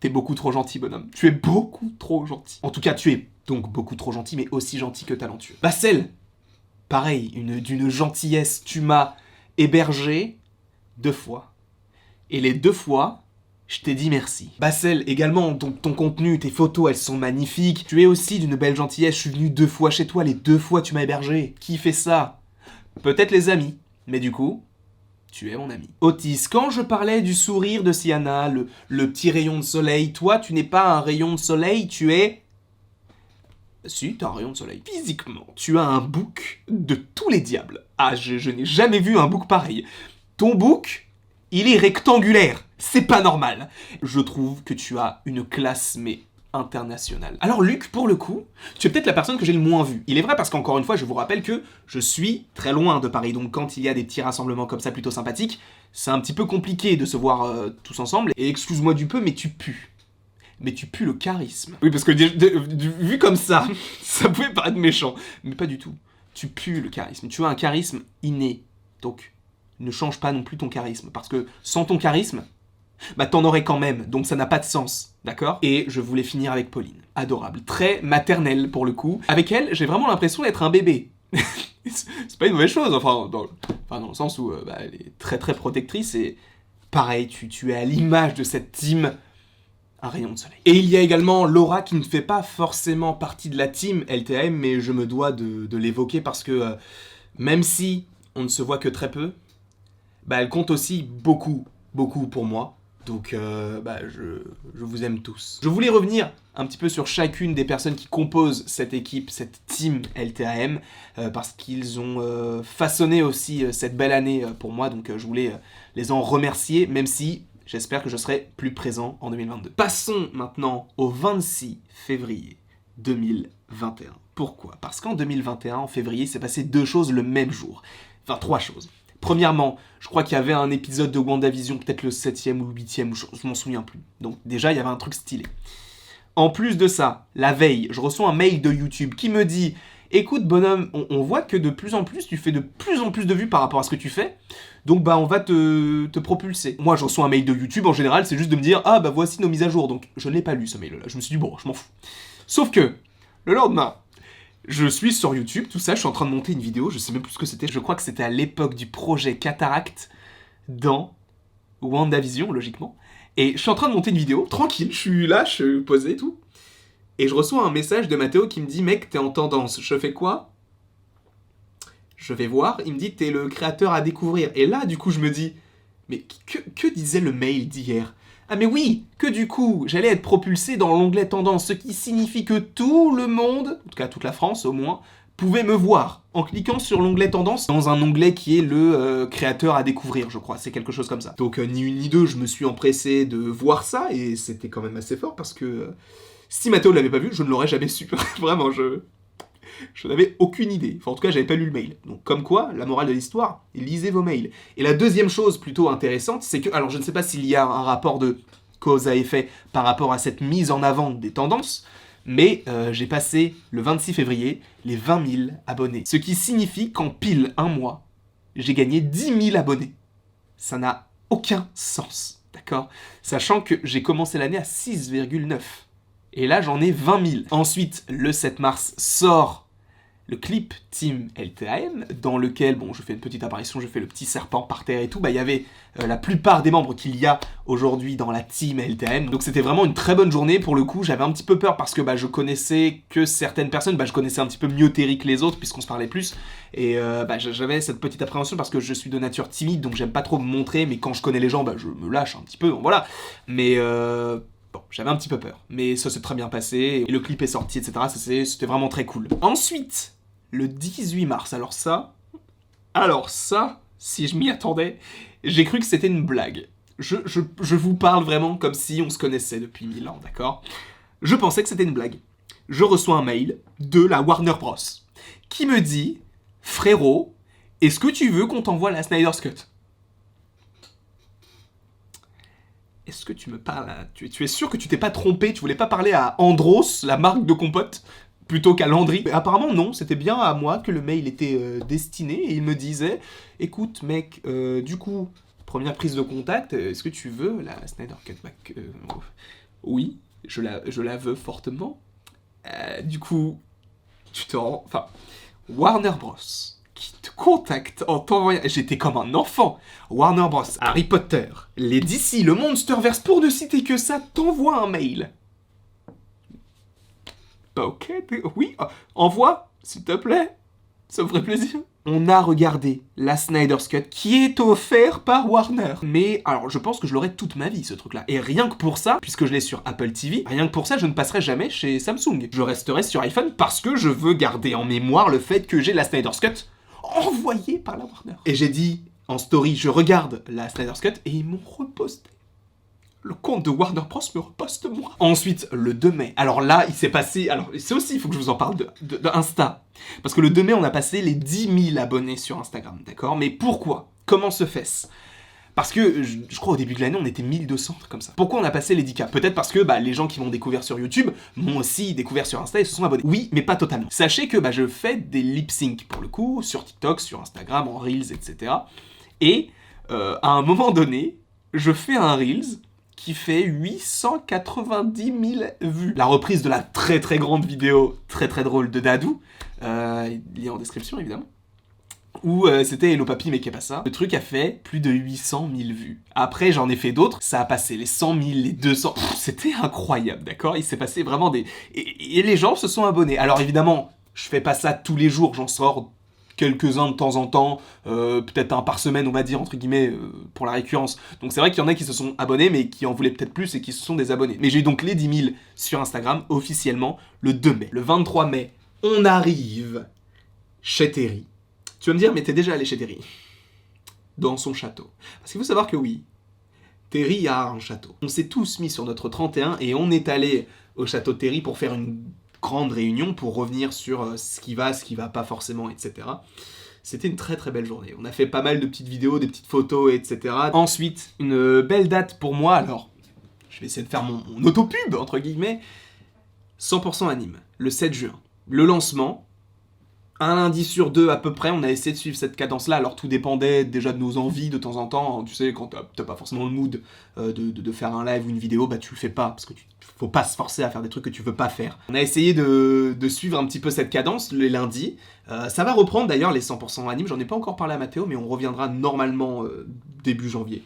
T'es beaucoup trop gentil, bonhomme. Tu es beaucoup trop gentil. En tout cas, tu es donc beaucoup trop gentil, mais aussi gentil que talentueux. Bassel, pareil, d'une gentillesse. Tu m'as hébergé 2 fois. Et les 2 fois, je t'ai dit merci. Bassel, également, ton contenu, tes photos, elles sont magnifiques. Tu es aussi d'une belle gentillesse. Je suis venu 2 fois chez toi. Les 2 fois, tu m'as hébergé. Qui fait ça? Peut-être les amis. Mais du coup, tu es mon ami. Otis, quand je parlais du sourire de Siana, le petit rayon de soleil, toi, tu n'es pas un rayon de soleil, tu es... Si, t'as un rayon de soleil. Physiquement, tu as un bouc de tous les diables. Ah, je n'ai jamais vu un bouc pareil. Ton bouc, il est rectangulaire. C'est pas normal. Je trouve que tu as une classe, mais internationale. Alors Luc, pour le coup, tu es peut-être la personne que j'ai le moins vue. Il est vrai parce qu'encore une fois, je vous rappelle que je suis très loin de Paris. Donc quand il y a des petits rassemblements comme ça, plutôt sympathiques, c'est un petit peu compliqué de se voir tous ensemble. Et excuse-moi du peu, mais tu pues. Mais tu pues le charisme. Oui, parce que vu comme ça, ça pouvait paraître méchant. Mais pas du tout. Tu pues le charisme. Tu as un charisme inné. Donc... ne change pas non plus ton charisme, parce que sans ton charisme, bah t'en aurais quand même, donc ça n'a pas de sens, d'accord? Et je voulais finir avec Pauline, adorable, très maternelle pour le coup. Avec elle, j'ai vraiment l'impression d'être un bébé. C'est pas une mauvaise chose, dans le sens où elle est très très protectrice, et pareil, tu es à l'image de cette team, un rayon de soleil. Et il y a également Laura qui ne fait pas forcément partie de la team LTM, mais je me dois de l'évoquer parce que même si on ne se voit que très peu, elle compte aussi beaucoup pour moi. Donc, je vous aime tous. Je voulais revenir un petit peu sur chacune des personnes qui composent cette équipe, cette team LTAM, parce qu'ils ont façonné aussi cette belle année pour moi. Donc, je voulais les en remercier, même si j'espère que je serai plus présent en 2022. Passons maintenant au 26 février 2021. Pourquoi? Parce qu'en 2021, en février, s'est passé 2 choses le même jour. Enfin, 3 choses. Premièrement, je crois qu'il y avait un épisode de WandaVision, peut-être le 7e ou le 8e, je m'en souviens plus. Donc déjà, il y avait un truc stylé. En plus de ça, la veille, je reçois un mail de YouTube qui me dit « Écoute bonhomme, on voit que de plus en plus, tu fais de plus en plus de vues par rapport à ce que tu fais, donc on va te propulser. » Moi, je reçois un mail de YouTube, en général, c'est juste de me dire « Ah voici nos mises à jour. » Donc je ne l'ai pas lu ce mail-là, je me suis dit « Bon, je m'en fous. » Sauf que, le lendemain, je suis sur YouTube, tout ça, je suis en train de monter une vidéo, je sais même plus ce que c'était, je crois que c'était à l'époque du projet Cataract dans WandaVision, logiquement. Et je suis en train de monter une vidéo, tranquille, je suis là, je suis posé et tout. Et je reçois un message de Mathéo qui me dit « Mec, t'es en tendance. » Je fais quoi? Je vais voir, il me dit « T'es le créateur à découvrir. » Et là, du coup, je me dis « Mais que disait le mail d'hier ?» Ah mais oui, que du coup, j'allais être propulsé dans l'onglet tendance, ce qui signifie que tout le monde, en tout cas toute la France au moins, pouvait me voir en cliquant sur l'onglet tendance dans un onglet qui est le créateur à découvrir, je crois, c'est quelque chose comme ça. Donc ni une ni deux, je me suis empressé de voir ça et c'était quand même assez fort parce que si Mathéo ne l'avait pas vu, je ne l'aurais jamais su. Vraiment, je n'avais aucune idée. Enfin, en tout cas, j'avais pas lu le mail. Donc, comme quoi, la morale de l'histoire, lisez vos mails. Et la deuxième chose plutôt intéressante, c'est que, alors je ne sais pas s'il y a un rapport de cause à effet par rapport à cette mise en avant des tendances, mais j'ai passé le 26 février les 20 000 abonnés. Ce qui signifie qu'en pile un mois, j'ai gagné 10 000 abonnés. Ça n'a aucun sens, d'accord? Sachant que j'ai commencé l'année à 6,9. Et là, j'en ai 20 000. Ensuite, le 7 mars sort le clip Team LTAM, dans lequel, bon, je fais une petite apparition, je fais le petit serpent par terre et tout, bah il y avait la plupart des membres qu'il y a aujourd'hui dans la Team LTAM, donc c'était vraiment une très bonne journée. Pour le coup, j'avais un petit peu peur parce que bah, je connaissais que certaines personnes, bah, je connaissais un petit peu mieux Terry que les autres, puisqu'on se parlait plus, et bah, j'avais cette petite appréhension parce que je suis de nature timide, donc j'aime pas trop me montrer, mais quand je connais les gens, bah, je me lâche un petit peu, donc voilà, mais bon, j'avais un petit peu peur, mais ça s'est très bien passé, et le clip est sorti, etc., c'était vraiment très cool. Ensuite, le 18 mars, alors ça, si je m'y attendais, j'ai cru que c'était une blague. Je vous parle vraiment comme si on se connaissait depuis 1000 ans, d'accord? Je pensais que c'était une blague. Je reçois un mail de la Warner Bros. Qui me dit « Frérot, est-ce que tu veux qu'on t'envoie la Snyder's Cut ?» Est-ce que tu me parles à... Tu es sûr que tu t'es pas trompé? Tu voulais pas parler à Andros, la marque de compote, plutôt qu'à Landry? Mais apparemment non, c'était bien à moi que le mail était destiné, et il me disait « Écoute mec, du coup, première prise de contact, est-ce que tu veux la Snyder Cut Back ?» Oui, je la veux fortement. Du coup, tu te rends... Enfin, Warner Bros. Qui te contacte en t'envoyant... J'étais comme un enfant. Warner Bros, Harry Potter, les DC, le Monsterverse, pour ne citer que ça, t'envoie un mail. Bah ok, oui, envoie, s'il te plaît. Ça me ferait plaisir. On a regardé la Snyder's Cut qui est offert par Warner. Mais alors je pense que je l'aurai toute ma vie ce truc là. Et rien que pour ça, puisque je l'ai sur Apple TV, rien que pour ça je ne passerai jamais chez Samsung. Je resterai sur iPhone parce que je veux garder en mémoire le fait que j'ai la Snyder's Cut envoyée par la Warner. Et j'ai dit en story, je regarde la Snyder's Cut et ils m'ont reposté. Le compte de Warner Bros me reposte moi. Ensuite, le 2 mai. Alors là, il s'est passé... Alors, c'est aussi, il faut que je vous en parle de Insta. Parce que le 2 mai, on a passé les 10 000 abonnés sur Instagram, d'accord? Mais pourquoi? Comment se fait-ce? Parce que, je crois au début de l'année, on était 1200, comme ça. Pourquoi on a passé les 10K? Peut-être parce que bah, les gens qui m'ont découvert sur YouTube m'ont aussi découvert sur Insta et se sont abonnés. Oui, mais pas totalement. Sachez que bah, je fais des lip-sync, pour le coup, sur TikTok, sur Instagram, en Reels, etc. Et, à un moment donné, je fais un Reels qui fait 890 000 vues. La reprise de la très très grande vidéo, très très drôle de Dadou, il est en description évidemment, où c'était Hello Papy mais qu'est pas ça. Le truc a fait plus de 800 000 vues. Après j'en ai fait d'autres, ça a passé les 100 000, les 200... C'était incroyable, d'accord? Il s'est passé vraiment des... Et les gens se sont abonnés. Alors évidemment, je fais pas ça tous les jours, j'en sors quelques-uns de temps en temps, peut-être un par semaine, on va dire, entre guillemets, pour la récurrence. Donc c'est vrai qu'il y en a qui se sont abonnés, mais qui en voulaient peut-être plus et qui se sont désabonnés. Mais j'ai eu donc les 10 000 sur Instagram, officiellement, le 2 mai. Le 23 mai, on arrive chez Terry. Tu vas me dire, mais t'es déjà allé chez Terry? Dans son château. Parce qu'il faut savoir que oui, Terry a un château. On s'est tous mis sur notre 31 et on est allé au château de Terry pour faire une grande réunion pour revenir sur ce qui va pas forcément, etc. C'était une très très belle journée. On a fait pas mal de petites vidéos, des petites photos, etc. Ensuite, une belle date pour moi, alors, je vais essayer de faire mon autopub, entre guillemets, 100% anime, le 7 juin. Le lancement, un lundi sur deux à peu près, on a essayé de suivre cette cadence-là, alors tout dépendait déjà de nos envies de temps en temps, tu sais, quand t'as pas forcément le mood de faire un live ou une vidéo, bah tu le fais pas, parce que faut pas se forcer à faire des trucs que tu veux pas faire. On a essayé de suivre un petit peu cette cadence les lundis, ça va reprendre d'ailleurs les 100% anime, j'en ai pas encore parlé à Mathéo, mais on reviendra normalement début janvier,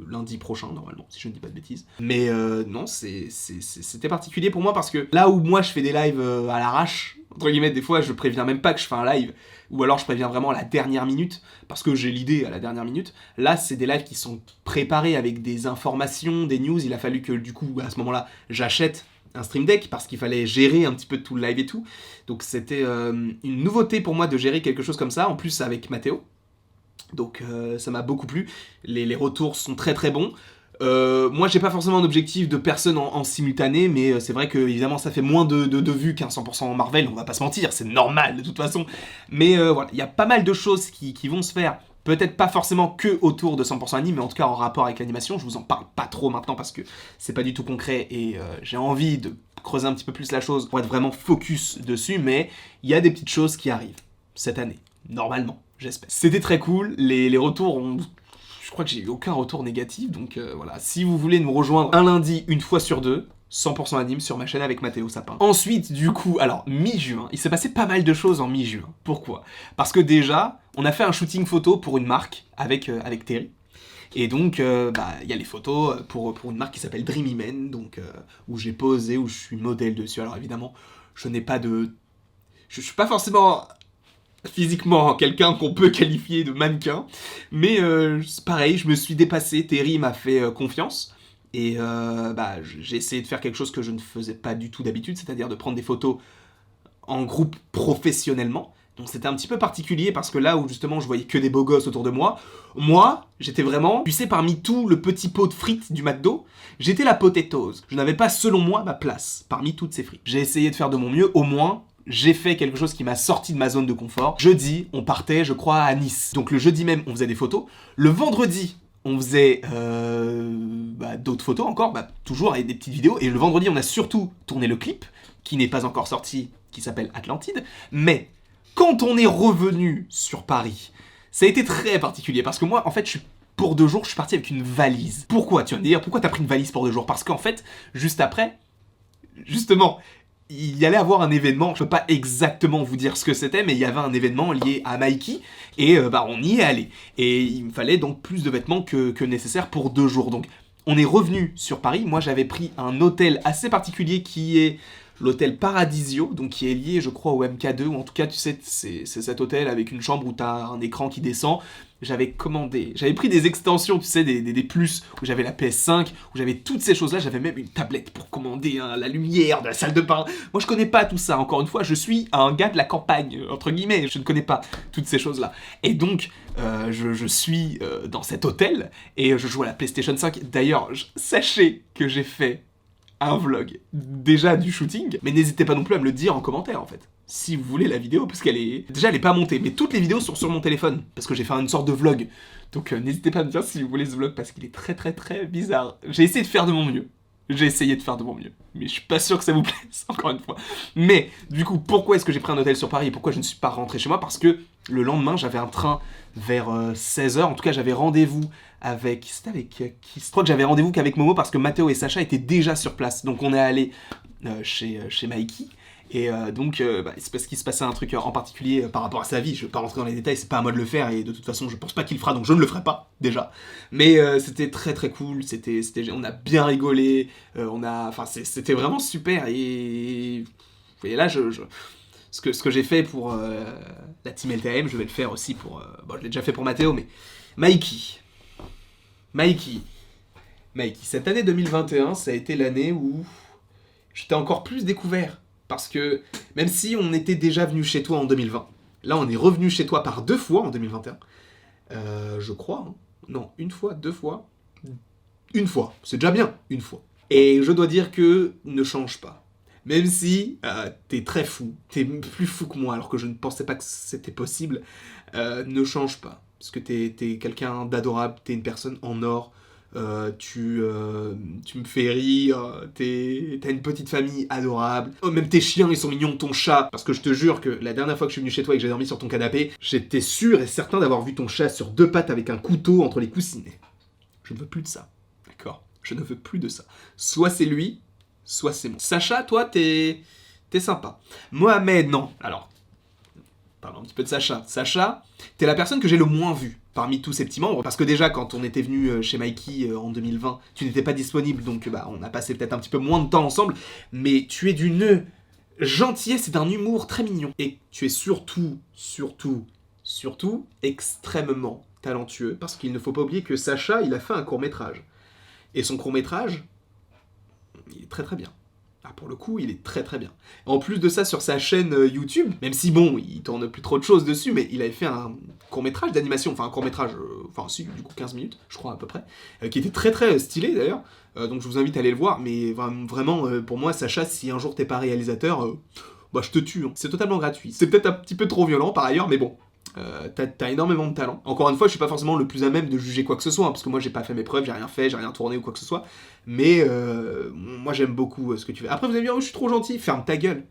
lundi prochain, normalement, si je ne dis pas de bêtises. Mais non, c'était particulier pour moi parce que là où moi je fais des lives à l'arrache, entre guillemets, des fois je préviens même pas que je fais un live, ou alors je préviens vraiment à la dernière minute, parce que j'ai l'idée à la dernière minute. Là, c'est des lives qui sont préparés avec des informations, des news. Il a fallu que, du coup, à ce moment-là, j'achète un Stream Deck, parce qu'il fallait gérer un petit peu tout le live et tout. Donc c'était une nouveauté pour moi de gérer quelque chose comme ça, en plus avec Mathéo. Donc ça m'a beaucoup plu. Les retours sont très très bons. Moi, j'ai pas forcément un objectif de personnes en simultané, mais c'est vrai que évidemment ça fait moins de vues qu'un 100% Marvel, on va pas se mentir, c'est normal de toute façon. Mais voilà, il y a pas mal de choses qui vont se faire, peut-être pas forcément que autour de 100% anime, mais en tout cas en rapport avec l'animation. Je vous en parle pas trop maintenant parce que c'est pas du tout concret et j'ai envie de creuser un petit peu plus la chose pour être vraiment focus dessus, mais il y a des petites choses qui arrivent cette année, normalement, j'espère. C'était très cool, les retours ont... Je crois que j'ai eu aucun retour négatif, donc voilà. Si vous voulez nous rejoindre un lundi, une fois sur deux, 100% anime sur ma chaîne avec Mathéo Sapin. Ensuite, du coup, alors, mi-juin, il s'est passé pas mal de choses en mi-juin. Pourquoi ? Parce que déjà, on a fait un shooting photo pour une marque avec Terry. Et donc, il y a les photos pour une marque qui s'appelle Dreamy Men, donc, où j'ai posé, où je suis modèle dessus. Alors évidemment, je n'ai pas de... Je suis pas forcément... physiquement quelqu'un qu'on peut qualifier de mannequin, mais c'est pareil, je me suis dépassé, Terry m'a fait confiance, et j'ai essayé de faire quelque chose que je ne faisais pas du tout d'habitude, c'est-à-dire de prendre des photos en groupe professionnellement. Donc c'était un petit peu particulier parce que là où justement je voyais que des beaux gosses autour de moi, j'étais vraiment, tu sais, parmi tout le petit pot de frites du McDo, j'étais la potatoes. Je n'avais pas, selon moi, ma place parmi toutes ces frites. J'ai essayé de faire de mon mieux, au moins, j'ai fait quelque chose qui m'a sorti de ma zone de confort. Jeudi, on partait, je crois, à Nice. Donc le jeudi même, on faisait des photos. Le vendredi, on faisait d'autres photos encore, toujours avec des petites vidéos. Et le vendredi, on a surtout tourné le clip, qui n'est pas encore sorti, qui s'appelle Atlantide. Mais quand on est revenu sur Paris, ça a été très particulier. Parce que moi, en fait, pour 2 jours, je suis parti avec une valise. Pourquoi ? Tu vas me dire, pourquoi t'as pris une valise pour 2 jours ? Parce qu'en fait, juste après, justement... il y allait avoir un événement, je peux pas exactement vous dire ce que c'était, mais il y avait un événement lié à Mikey, et on y est allé. Et il me fallait donc plus de vêtements que nécessaire pour 2 jours. Donc on est revenu sur Paris, moi j'avais pris un hôtel assez particulier qui est l'hôtel Paradisio, donc qui est lié je crois au MK2, ou en tout cas tu sais, c'est cet hôtel avec une chambre où t'as un écran qui descend. J'avais pris des extensions, tu sais, des plus, où j'avais la PS5, où j'avais toutes ces choses-là, j'avais même une tablette pour commander la lumière de la salle de bain. Moi, je connais pas tout ça, encore une fois, je suis un gars de la campagne, entre guillemets, je ne connais pas toutes ces choses-là. Et donc, je suis dans cet hôtel, et je joue à la PlayStation 5. D'ailleurs, sachez que j'ai fait un vlog, déjà du shooting, mais n'hésitez pas non plus à me le dire en commentaire, en fait. Si vous voulez la vidéo, parce qu'elle est... Déjà, elle est pas montée, mais toutes les vidéos sont sur mon téléphone, parce que j'ai fait une sorte de vlog. Donc n'hésitez pas à me dire si vous voulez ce vlog, parce qu'il est très très très bizarre. J'ai essayé de faire de mon mieux. Mais je suis pas sûr que ça vous plaise, encore une fois. Mais, du coup, pourquoi est-ce que j'ai pris un hôtel sur Paris et pourquoi je ne suis pas rentré chez moi ? Parce que le lendemain, j'avais un train vers 16h. En tout cas, j'avais rendez-vous avec... C'était avec qui ? Je crois que j'avais rendez-vous qu'avec Momo, parce que Mathéo et Sacha étaient déjà sur place. Donc on est allé chez Mikey. Et donc, c'est parce qu'il se passait un truc en particulier par rapport à sa vie. Je vais pas rentrer dans les détails, c'est pas à moi de le faire, et de toute façon, je pense pas qu'il le fera, donc je ne le ferai pas, déjà. Mais c'était très très cool, on a bien rigolé, c'était vraiment super, et... Vous voyez là, ce que j'ai fait pour la team LTM, je vais le faire aussi pour... je l'ai déjà fait pour Mathéo, mais... Mikey, cette année 2021, ça a été l'année où j'étais encore plus découvert. Parce que même si on était déjà venu chez toi en 2020, là on est revenu chez toi par 2 fois en 2021, je crois, hein. Non, 1 fois, 2 fois, 1 fois, c'est déjà bien, 1 fois. Et je dois dire que ne change pas. Même si t'es très fou, t'es plus fou que moi alors que je ne pensais pas que c'était possible, ne change pas. Parce que t'es quelqu'un d'adorable, t'es une personne en or, tu me fais rire, t'as une petite famille adorable. Oh, même tes chiens, ils sont mignons, ton chat. Parce que je te jure que la dernière fois que je suis venu chez toi et que j'ai dormi sur ton canapé, j'étais sûr et certain d'avoir vu ton chat sur 2 pattes avec un couteau entre les coussinets. Je ne veux plus de ça, d'accord ? Je ne veux plus de ça. Soit c'est lui, soit c'est moi. Sacha, toi, t'es sympa. Mohamed, non. Alors, parlons un petit peu de Sacha. Sacha, t'es la personne que j'ai le moins vue. parmi tous ces petits membres, parce que déjà quand on était venu chez Mikey en 2020, tu n'étais pas disponible, donc on a passé peut-être un petit peu moins de temps ensemble, mais tu es d'une gentillesse et d'un humour très mignon. Et tu es surtout extrêmement talentueux, parce qu'il ne faut pas oublier que Sacha, il a fait un court-métrage. Et son court-métrage, il est très très bien. Ah, pour le coup, il est très très bien. En plus de ça, sur sa chaîne YouTube, même si bon, il tourne plus trop de choses dessus, mais il avait fait un court-métrage d'animation, enfin un court-métrage, si, du coup 15 minutes, je crois à peu près, qui était très très stylé d'ailleurs, donc je vous invite à aller le voir, mais vraiment, pour moi, Sacha, si un jour t'es pas réalisateur, je te tue, hein. C'est totalement gratuit. C'est peut-être un petit peu trop violent par ailleurs, mais bon. T'as énormément de talent. Encore une fois, je suis pas forcément le plus à même de juger quoi que ce soit, hein, parce que moi j'ai pas fait mes preuves, j'ai rien fait, j'ai rien tourné ou quoi que ce soit. Mais moi j'aime beaucoup ce que tu fais. Après vous allez me dire, oh, je suis trop gentil, ferme ta gueule.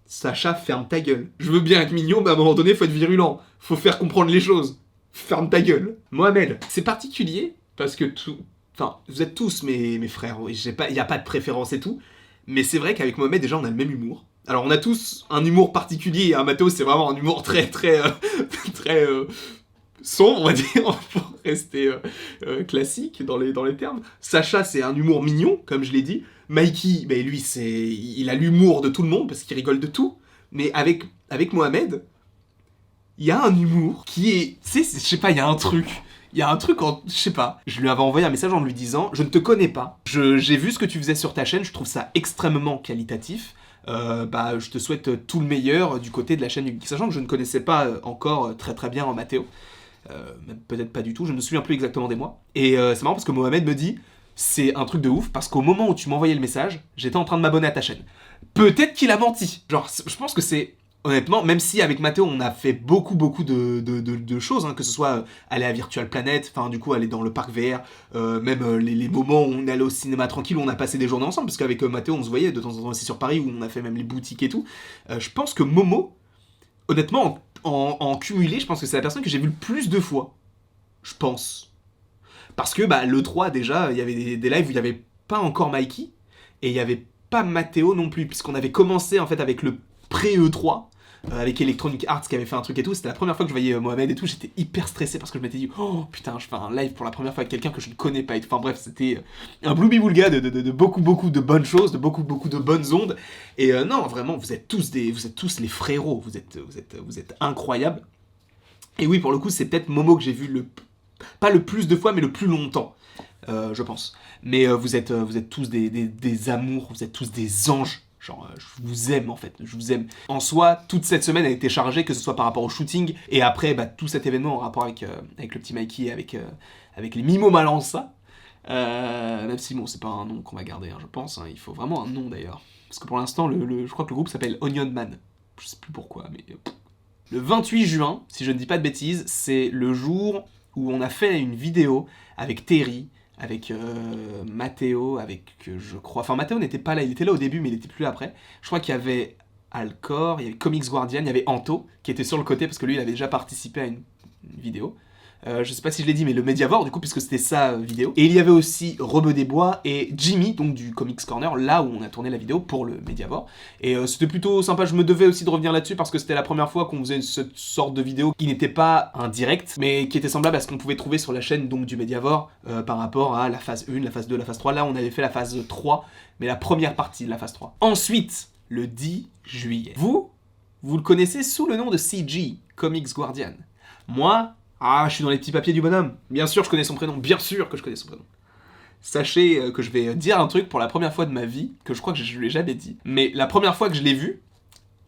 Sacha, ferme ta gueule. Je veux bien être mignon, mais à un moment donné, faut être virulent. Faut faire comprendre les choses. Ferme ta gueule. Mohamed, c'est particulier, parce que vous êtes tous mes frères, il y a pas de préférence et tout, mais c'est vrai qu'avec Mohamed, déjà on a le même humour. Alors on a tous un humour particulier, hein, Mathéo c'est vraiment un humour très sombre, on va dire, pour rester classique dans les termes. Sacha c'est un humour mignon, comme je l'ai dit. Mikey, lui il a l'humour de tout le monde, parce qu'il rigole de tout. Mais avec Mohamed, il y a un humour qui est... Tu sais, je sais pas, il y a un truc... Il y a un truc, je sais pas, je lui avais envoyé un message en lui disant « Je ne te connais pas, j'ai vu ce que tu faisais sur ta chaîne, je trouve ça extrêmement qualitatif. » je te souhaite tout le meilleur du côté de la chaîne Geek. Sachant que je ne connaissais pas encore très très bien Mathéo. Même peut-être pas du tout, je ne me souviens plus exactement des mois. Et c'est marrant parce que Mohamed me dit, c'est un truc de ouf, parce qu'au moment où tu m'envoyais le message, j'étais en train de m'abonner à ta chaîne. Peut-être qu'il a menti. Genre, je pense que c'est... Honnêtement, même si avec Mathéo on a fait beaucoup de choses, hein, que ce soit aller à Virtual Planet, enfin du coup aller dans le parc VR, même les moments où on allait au cinéma tranquille, où on a passé des journées ensemble, parce qu'avec Mathéo on se voyait de temps en temps aussi sur Paris, où on a fait même les boutiques et tout. Je pense que Momo, honnêtement, en cumulé, je pense que c'est la personne que j'ai vue le plus de fois. Je pense. Parce que l'E3 déjà, il y avait des lives où il n'y avait pas encore Mikey, et il n'y avait pas Mathéo non plus, puisqu'on avait commencé en fait avec le pré-E3, avec Electronic Arts qui avait fait un truc et tout, c'était la première fois que je voyais Mohamed et tout, j'étais hyper stressé parce que je m'étais dit, oh putain, je fais un live pour la première fois avec quelqu'un que je ne connais pas et tout. Enfin bref, c'était un blooby-boulga de beaucoup de bonnes choses, de beaucoup de bonnes ondes, et non, vraiment, vous êtes tous les frérots, vous êtes incroyables. Et oui, pour le coup, c'est peut-être Momo que j'ai vu pas le plus de fois, mais le plus longtemps, je pense. Mais vous êtes tous des amours, vous êtes tous des anges. Genre, je vous aime en fait, je vous aime. En soi, toute cette semaine a été chargée, que ce soit par rapport au shooting, et après, tout cet événement en rapport avec le petit Mikey, avec les Mimo Malança. Même si, bon, c'est pas un nom qu'on va garder, hein, je pense. Hein, il faut vraiment un nom d'ailleurs. Parce que pour l'instant, je crois que le groupe s'appelle Onion Man. Je sais plus pourquoi, mais... Le 28 juin, si je ne dis pas de bêtises, c'est le jour où on a fait une vidéo avec Terry, avec Mathéo, je crois... Enfin, Mathéo n'était pas là, il était là au début, mais il était plus là après. Je crois qu'il y avait Alcor, il y avait Comics Guardian, il y avait Anto, qui était sur le côté, parce que lui, il avait déjà participé à une vidéo. Je sais pas si je l'ai dit, mais le Mediavore, du coup, puisque c'était sa vidéo. Et il y avait aussi Rebeu des Bois et Jimmy, donc du Comics Corner, là où on a tourné la vidéo pour le Mediavore. Et c'était plutôt sympa, je me devais aussi de revenir là-dessus, parce que c'était la première fois qu'on faisait cette sorte de vidéo qui n'était pas un direct, mais qui était semblable à ce qu'on pouvait trouver sur la chaîne donc du Mediavore, par rapport à la phase 1, la phase 2, la phase 3. Là, on avait fait la phase 3, mais la première partie de la phase 3. Ensuite, le 10 juillet. Vous le connaissez sous le nom de CG, Comics Guardian. Moi... je suis dans les petits papiers du bonhomme. Bien sûr, je connais son prénom. Bien sûr que je connais son prénom. Sachez que je vais dire un truc pour la première fois de ma vie, que je crois que je l'ai jamais dit. Mais la première fois que je l'ai vu,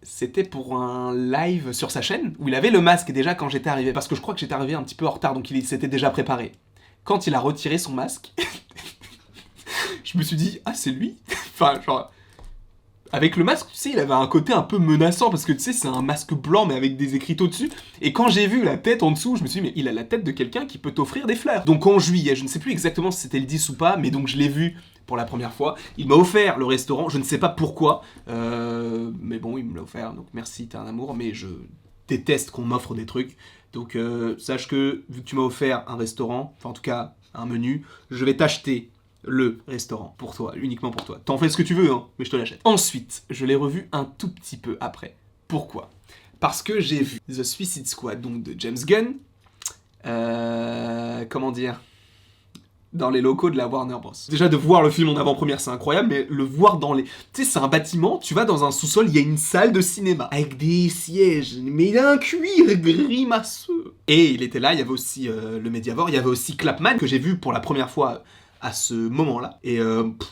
c'était pour un live sur sa chaîne, où il avait le masque déjà quand j'étais arrivé. Parce que je crois que j'étais arrivé un petit peu en retard, donc il s'était déjà préparé. Quand il a retiré son masque, je me suis dit, ah, c'est lui. Enfin, genre... Avec le masque, tu sais, il avait un côté un peu menaçant, parce que tu sais, c'est un masque blanc, mais avec des écriteaux dessus. Et quand j'ai vu la tête en dessous, je me suis dit, mais il a la tête de quelqu'un qui peut t'offrir des fleurs. Donc en juillet, je ne sais plus exactement si c'était le 10 ou pas, mais donc je l'ai vu pour la première fois. Il m'a offert le restaurant, je ne sais pas pourquoi, mais bon, il me l'a offert, donc merci, t'es un amour, mais je déteste qu'on m'offre des trucs. Donc sache que, vu que tu m'as offert un restaurant, enfin en tout cas un menu, je vais t'acheter le restaurant pour toi, uniquement pour toi. T'en fais ce que tu veux, hein, mais je te l'achète. Ensuite, je l'ai revu un tout petit peu après. Pourquoi ? Parce que j'ai vu The Suicide Squad, donc de James Gunn, comment dire, dans les locaux de la Warner Bros. Déjà de voir le film en avant-première c'est incroyable, mais le voir dans les... Tu sais, c'est un bâtiment, tu vas dans un sous-sol, il y a une salle de cinéma, avec des sièges, mais il a un cuir grimaçeux. Et il était là, il y avait aussi le Mediavore, il y avait aussi Clapman, que j'ai vu pour la première fois à ce moment-là. Et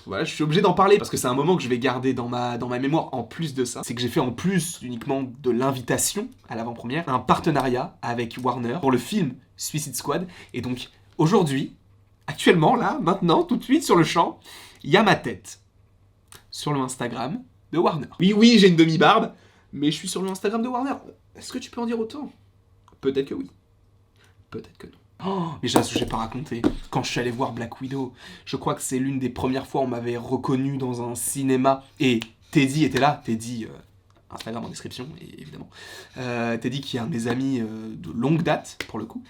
voilà, je suis obligé d'en parler, parce que c'est un moment que je vais garder dans ma mémoire en plus de ça. C'est que j'ai fait en plus uniquement de l'invitation à l'avant-première, un partenariat avec Warner pour le film Suicide Squad. Et donc, aujourd'hui, actuellement, là, maintenant, tout de suite, sur le champ, il y a ma tête sur le Instagram de Warner. Oui, j'ai une demi-barbe, mais je suis sur le Instagram de Warner. Est-ce que tu peux en dire autant? Peut-être que oui. Peut-être que non. Oh, mais j'ai pas raconté. Quand je suis allé voir Black Widow, je crois que c'est l'une des premières fois où on m'avait reconnu dans un cinéma. Et Teddy était là. Teddy, Instagram en description, évidemment. Teddy qui est un de mes amis de longue date, pour le coup.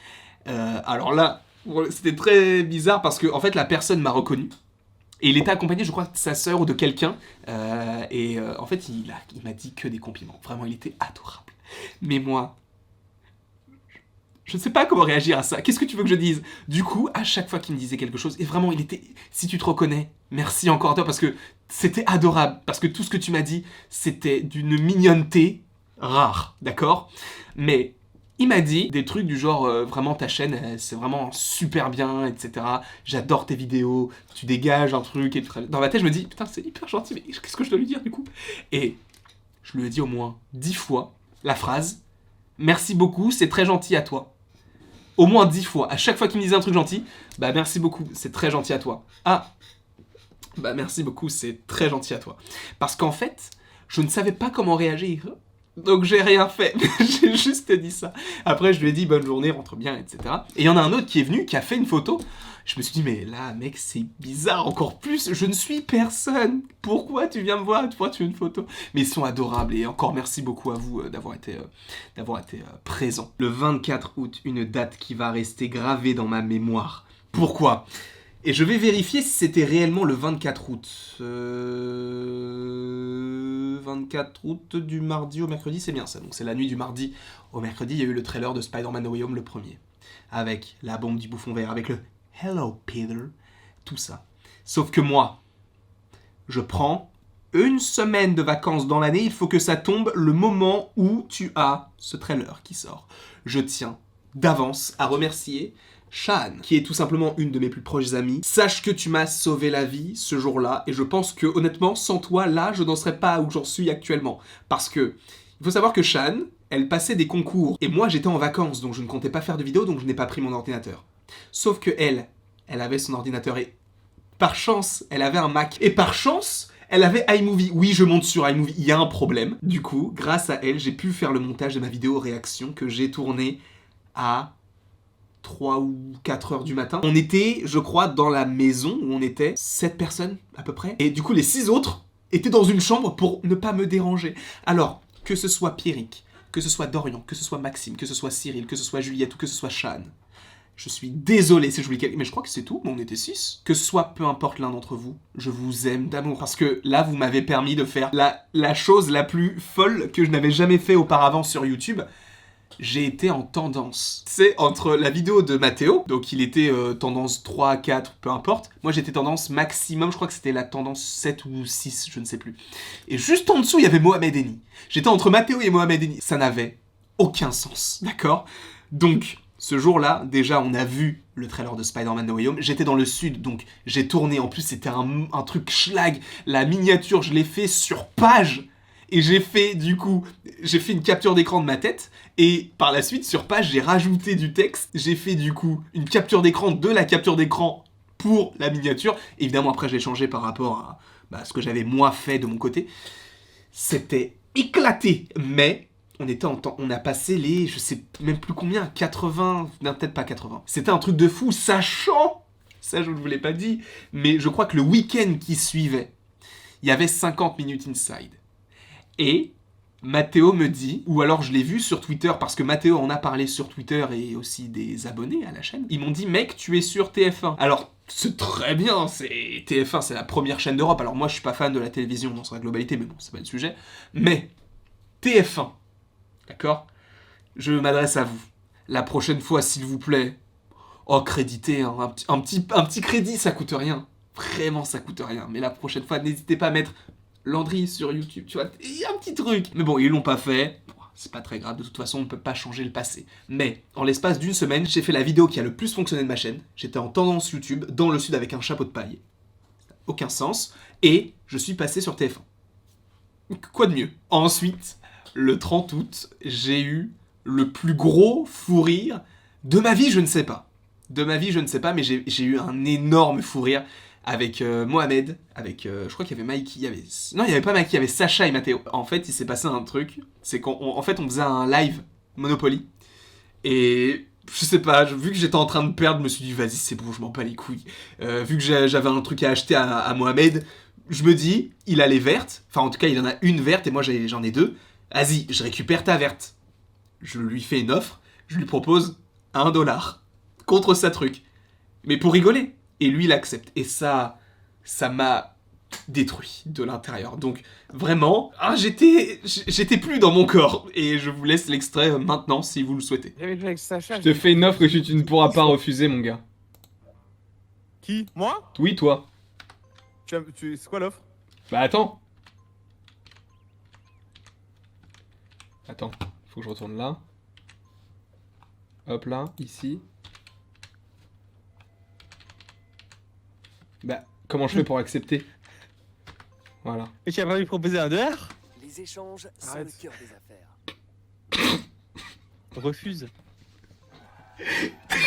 Alors là... C'était très bizarre parce que en fait la personne m'a reconnu et il était accompagné je crois de sa sœur ou de quelqu'un en fait il m'a dit que des compliments, vraiment il était adorable. Mais moi, je ne sais pas comment réagir à ça, qu'est-ce que tu veux que je dise? Du coup, à chaque fois qu'il me disait quelque chose, et vraiment il était, si tu te reconnais, merci encore à toi parce que c'était adorable, parce que tout ce que tu m'as dit c'était d'une mignonneté rare, d'accord? Mais... il m'a dit des trucs du genre vraiment ta chaîne c'est vraiment super bien, etc. J'adore tes vidéos, tu dégages un truc et tout. Dans ma tête je me dis putain c'est hyper gentil mais qu'est-ce que je dois lui dire du coup? Et je lui ai dit au moins 10 fois la phrase merci beaucoup, c'est très gentil à toi. Au moins 10 fois, à chaque fois qu'il me disait un truc gentil, bah merci beaucoup, c'est très gentil à toi. Ah, bah merci beaucoup, c'est très gentil à toi. Parce qu'en fait, je ne savais pas comment réagir. Donc j'ai rien fait, j'ai juste dit ça. Après je lui ai dit bonne journée, rentre bien, etc. Et il y en a un autre qui est venu, qui a fait une photo. Je me suis dit mais là mec c'est bizarre encore plus, je ne suis personne. Pourquoi tu viens me voir, pourquoi tu veux une photo? Mais ils sont adorables et encore merci beaucoup à vous d'avoir été présent. Le 24 août, une date qui va rester gravée dans ma mémoire. Pourquoi? Et je vais vérifier si c'était réellement le 24 août. 24 août du mardi au mercredi, c'est bien ça. Donc c'est la nuit du mardi au mercredi, il y a eu le trailer de Spider-Man No Way Home, le premier. Avec la bombe du bouffon vert, avec le « Hello Peter », tout ça. Sauf que moi, je prends une semaine de vacances dans l'année, il faut que ça tombe le moment où tu as ce trailer qui sort. Je tiens d'avance à remercier Shan, qui est tout simplement une de mes plus proches amies. Sache que tu m'as sauvé la vie ce jour-là, et je pense que honnêtement, sans toi, là, je n'en serais pas où j'en suis actuellement. Parce que, il faut savoir que Shan, elle passait des concours, et moi j'étais en vacances, donc je ne comptais pas faire de vidéo, donc je n'ai pas pris mon ordinateur. Sauf que elle avait son ordinateur, et par chance, elle avait un Mac. Et par chance, elle avait iMovie. Oui, je monte sur iMovie, il y a un problème. Du coup, grâce à elle, j'ai pu faire le montage de ma vidéo réaction que j'ai tournée à 3 ou 4 heures du matin. On était, je crois, dans la maison où on était 7 personnes à peu près. Et du coup, les 6 autres étaient dans une chambre pour ne pas me déranger. Alors, que ce soit Pierrick, que ce soit Dorian, que ce soit Maxime, que ce soit Cyril, que ce soit Juliette ou que ce soit Shan, je suis désolé si j'oublie quelqu'un, mais je crois que c'est tout, mais on était 6. Que ce soit peu importe l'un d'entre vous, je vous aime d'amour. Parce que là, vous m'avez permis de faire la chose la plus folle que je n'avais jamais fait auparavant sur YouTube. J'ai été en tendance. C'est entre la vidéo de Mathéo, donc il était tendance 3, 4, peu importe. Moi j'étais tendance maximum, je crois que c'était la tendance 7 ou 6, je ne sais plus. Et juste en dessous, il y avait Mohamed Eni. J'étais entre Mathéo et Mohamed Eni. Ça n'avait aucun sens, d'accord? Donc, ce jour-là, déjà, on a vu le trailer de Spider-Man No Way Home. J'étais dans le sud, donc j'ai tourné. En plus, c'était un truc schlag. La miniature, je l'ai fait sur page. Et j'ai fait une capture d'écran de ma tête, et par la suite, sur page, j'ai rajouté du texte, j'ai fait du coup une capture d'écran de la capture d'écran pour la miniature. Évidemment, après, j'ai changé par rapport à ce que j'avais moi fait de mon côté. C'était éclaté, mais on était en temps, on a passé les, je sais même plus combien, 80, non, peut-être pas 80. C'était un truc de fou, sachant, ça je ne vous l'ai pas dit, mais je crois que le week-end qui suivait, il y avait 50 minutes inside. Et Mathéo me dit, ou alors je l'ai vu sur Twitter, parce que Mathéo en a parlé sur Twitter et aussi des abonnés à la chaîne, ils m'ont dit, mec, tu es sur TF1. Alors, c'est très bien, TF1, c'est la première chaîne d'Europe. Alors moi, je suis pas fan de la télévision dans sa globalité, mais bon, c'est pas le sujet. Mais, TF1, d'accord? Je m'adresse à vous. La prochaine fois, s'il vous plaît. Oh, créditez, hein, un petit crédit, ça coûte rien. Vraiment, ça coûte rien. Mais la prochaine fois, n'hésitez pas à mettre Landry sur YouTube, tu vois. Il y a un petit truc. Mais bon, ils l'ont pas fait. C'est pas très grave, de toute façon, on ne peut pas changer le passé. Mais, en l'espace d'une semaine, j'ai fait la vidéo qui a le plus fonctionné de ma chaîne. J'étais en tendance YouTube, dans le sud avec un chapeau de paille. Ça n'a aucun sens. Et je suis passé sur TF1. Quoi de mieux? Ensuite, le 30 août, j'ai eu le plus gros fou rire de ma vie, je ne sais pas. De ma vie, je ne sais pas, mais j'ai eu un énorme fou rire avec Mohamed, avec, je crois qu'il y avait Mikey, non, il n'y avait pas Mikey, il y avait Sacha et Mathéo. En fait, il s'est passé un truc, c'est qu'en fait, on faisait un live Monopoly, et je sais pas, vu que j'étais en train de perdre, je me suis dit, vas-y, c'est bon, je m'en bats les couilles. Vu que j'avais un truc à acheter à Mohamed, je me dis, il a les vertes, enfin, en tout cas, il en a une verte, et moi, j'en ai deux. Vas-y, je récupère ta verte. Je lui fais une offre, je lui propose $1 contre sa truc. Mais pour rigoler. Et lui, il accepte. Et ça m'a détruit de l'intérieur. Donc, vraiment, j'étais plus dans mon corps. Et je vous laisse l'extrait maintenant, si vous le souhaitez. Avec Sacha, Je te fais une offre que tu ne pourras pas refuser, mon gars. Qui? Moi? Oui, toi. C'est quoi l'offre? Bah attends. Attends, faut que je retourne là. Hop là, ici. Bah, comment je fais pour accepter? Voilà. Et tu vas pas lui proposer $1? Les échanges sont Arrête. le cœur des affaires. Refuse.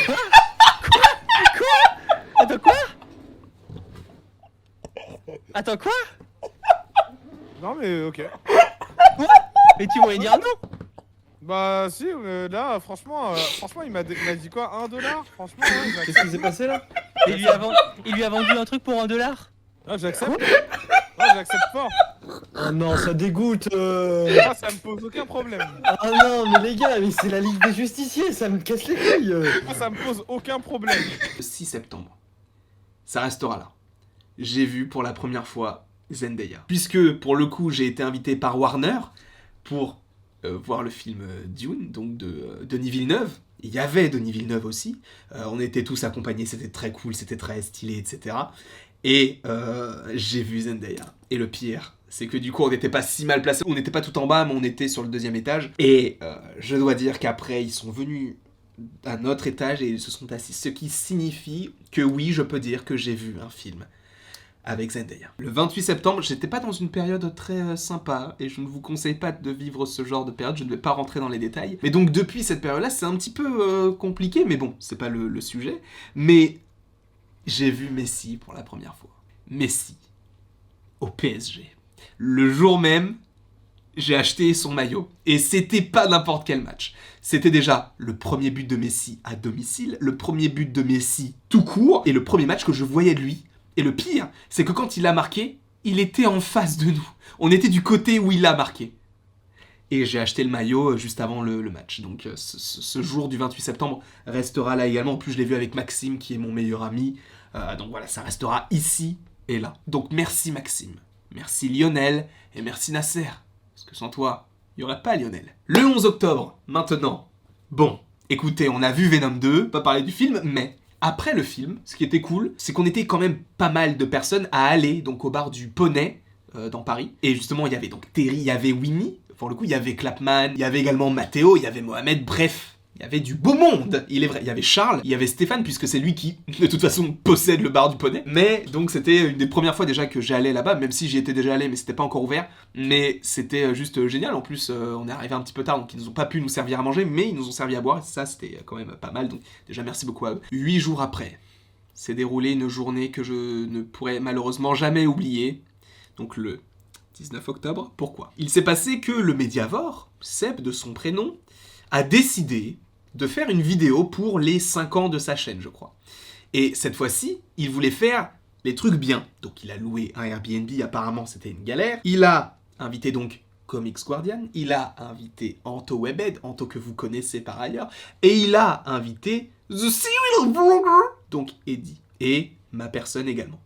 Quoi? Attends, quoi? Attends, quoi? Non mais ok. Mais tu m'aurais dire non. Bah si, là franchement, il m'a dit quoi? $1? Franchement, ouais, Qu'est-ce qui s'est passé là? Il lui a vendu un truc pour $1? ah, j'accepte. Ouais, j'accepte fort. Oh non, ça dégoûte. Moi, ça me pose aucun problème. Ah non, mais les gars, mais c'est la Ligue des Justiciers, ça me casse les couilles. Moi, ça me pose aucun problème. Le 6 septembre, ça restera là. J'ai vu pour la première fois Zendaya. Puisque, pour le coup, j'ai été invité par Warner pour voir le film Dune, donc de Denis Villeneuve. Il y avait Denis Villeneuve aussi. On était tous accompagnés, c'était très cool, c'était très stylé, etc. Et j'ai vu Zendaya. Et le pire, c'est que du coup, on n'était pas si mal placés. On n'était pas tout en bas, mais on était sur le 2e étage. Et je dois dire qu'après, ils sont venus à notre étage et ils se sont assis. Ce qui signifie que oui, je peux dire que j'ai vu un film avec Zendaya. Le 28 septembre, j'étais pas dans une période très sympa et je ne vous conseille pas de vivre ce genre de période, je ne vais pas rentrer dans les détails. Mais donc depuis cette période-là, c'est un petit peu compliqué, mais bon, c'est pas le sujet. Mais j'ai vu Messi pour la première fois. Messi au PSG. Le jour même, j'ai acheté son maillot. Et c'était pas n'importe quel match. C'était déjà le premier but de Messi à domicile, le premier but de Messi tout court, et le premier match que je voyais de lui. Et le pire, c'est que quand il a marqué, il était en face de nous. On était du côté où il a marqué. Et j'ai acheté le maillot juste avant le match. Donc ce jour du 28 septembre restera là également. En plus, je l'ai vu avec Maxime, qui est mon meilleur ami. Donc voilà, ça restera ici et là. Donc merci Maxime, merci Lionel et merci Nasser. Parce que sans toi, il n'y aurait pas Lionel. Le 11 octobre, maintenant. Bon, écoutez, on a vu Venom 2, pas parler du film, mais après le film, ce qui était cool, c'est qu'on était quand même pas mal de personnes à aller donc au bar du Poney dans Paris. Et justement, il y avait donc Terry, il y avait Winnie, pour le coup, il y avait Clapman, il y avait également Mathéo, il y avait Mohamed, bref. Il y avait du beau monde, il est vrai. Il y avait Charles, il y avait Stéphane, puisque c'est lui qui, de toute façon, possède le bar du Poney. Mais, donc, c'était une des premières fois déjà que j'allais là-bas, même si j'y étais déjà allé, mais c'était pas encore ouvert. Mais c'était juste génial. En plus, on est arrivé un petit peu tard, donc ils nous ont pas pu nous servir à manger, mais ils nous ont servi à boire, et ça, c'était quand même pas mal. Donc, déjà, merci beaucoup à eux. 8 jours après, s'est déroulée une journée que je ne pourrai malheureusement jamais oublier. Donc, le 19 octobre. Pourquoi? Il s'est passé que le Mediavore, Seb de son prénom, a décidé de faire une vidéo pour les 5 ans de sa chaîne, je crois. Et cette fois-ci, il voulait faire les trucs bien. Donc il a loué un Airbnb, apparemment c'était une galère. Il a invité donc Comics Guardian, il a invité Anto Webhead, Anto que vous connaissez par ailleurs, et il a invité The Serial Blogger, donc Eddie, et ma personne également.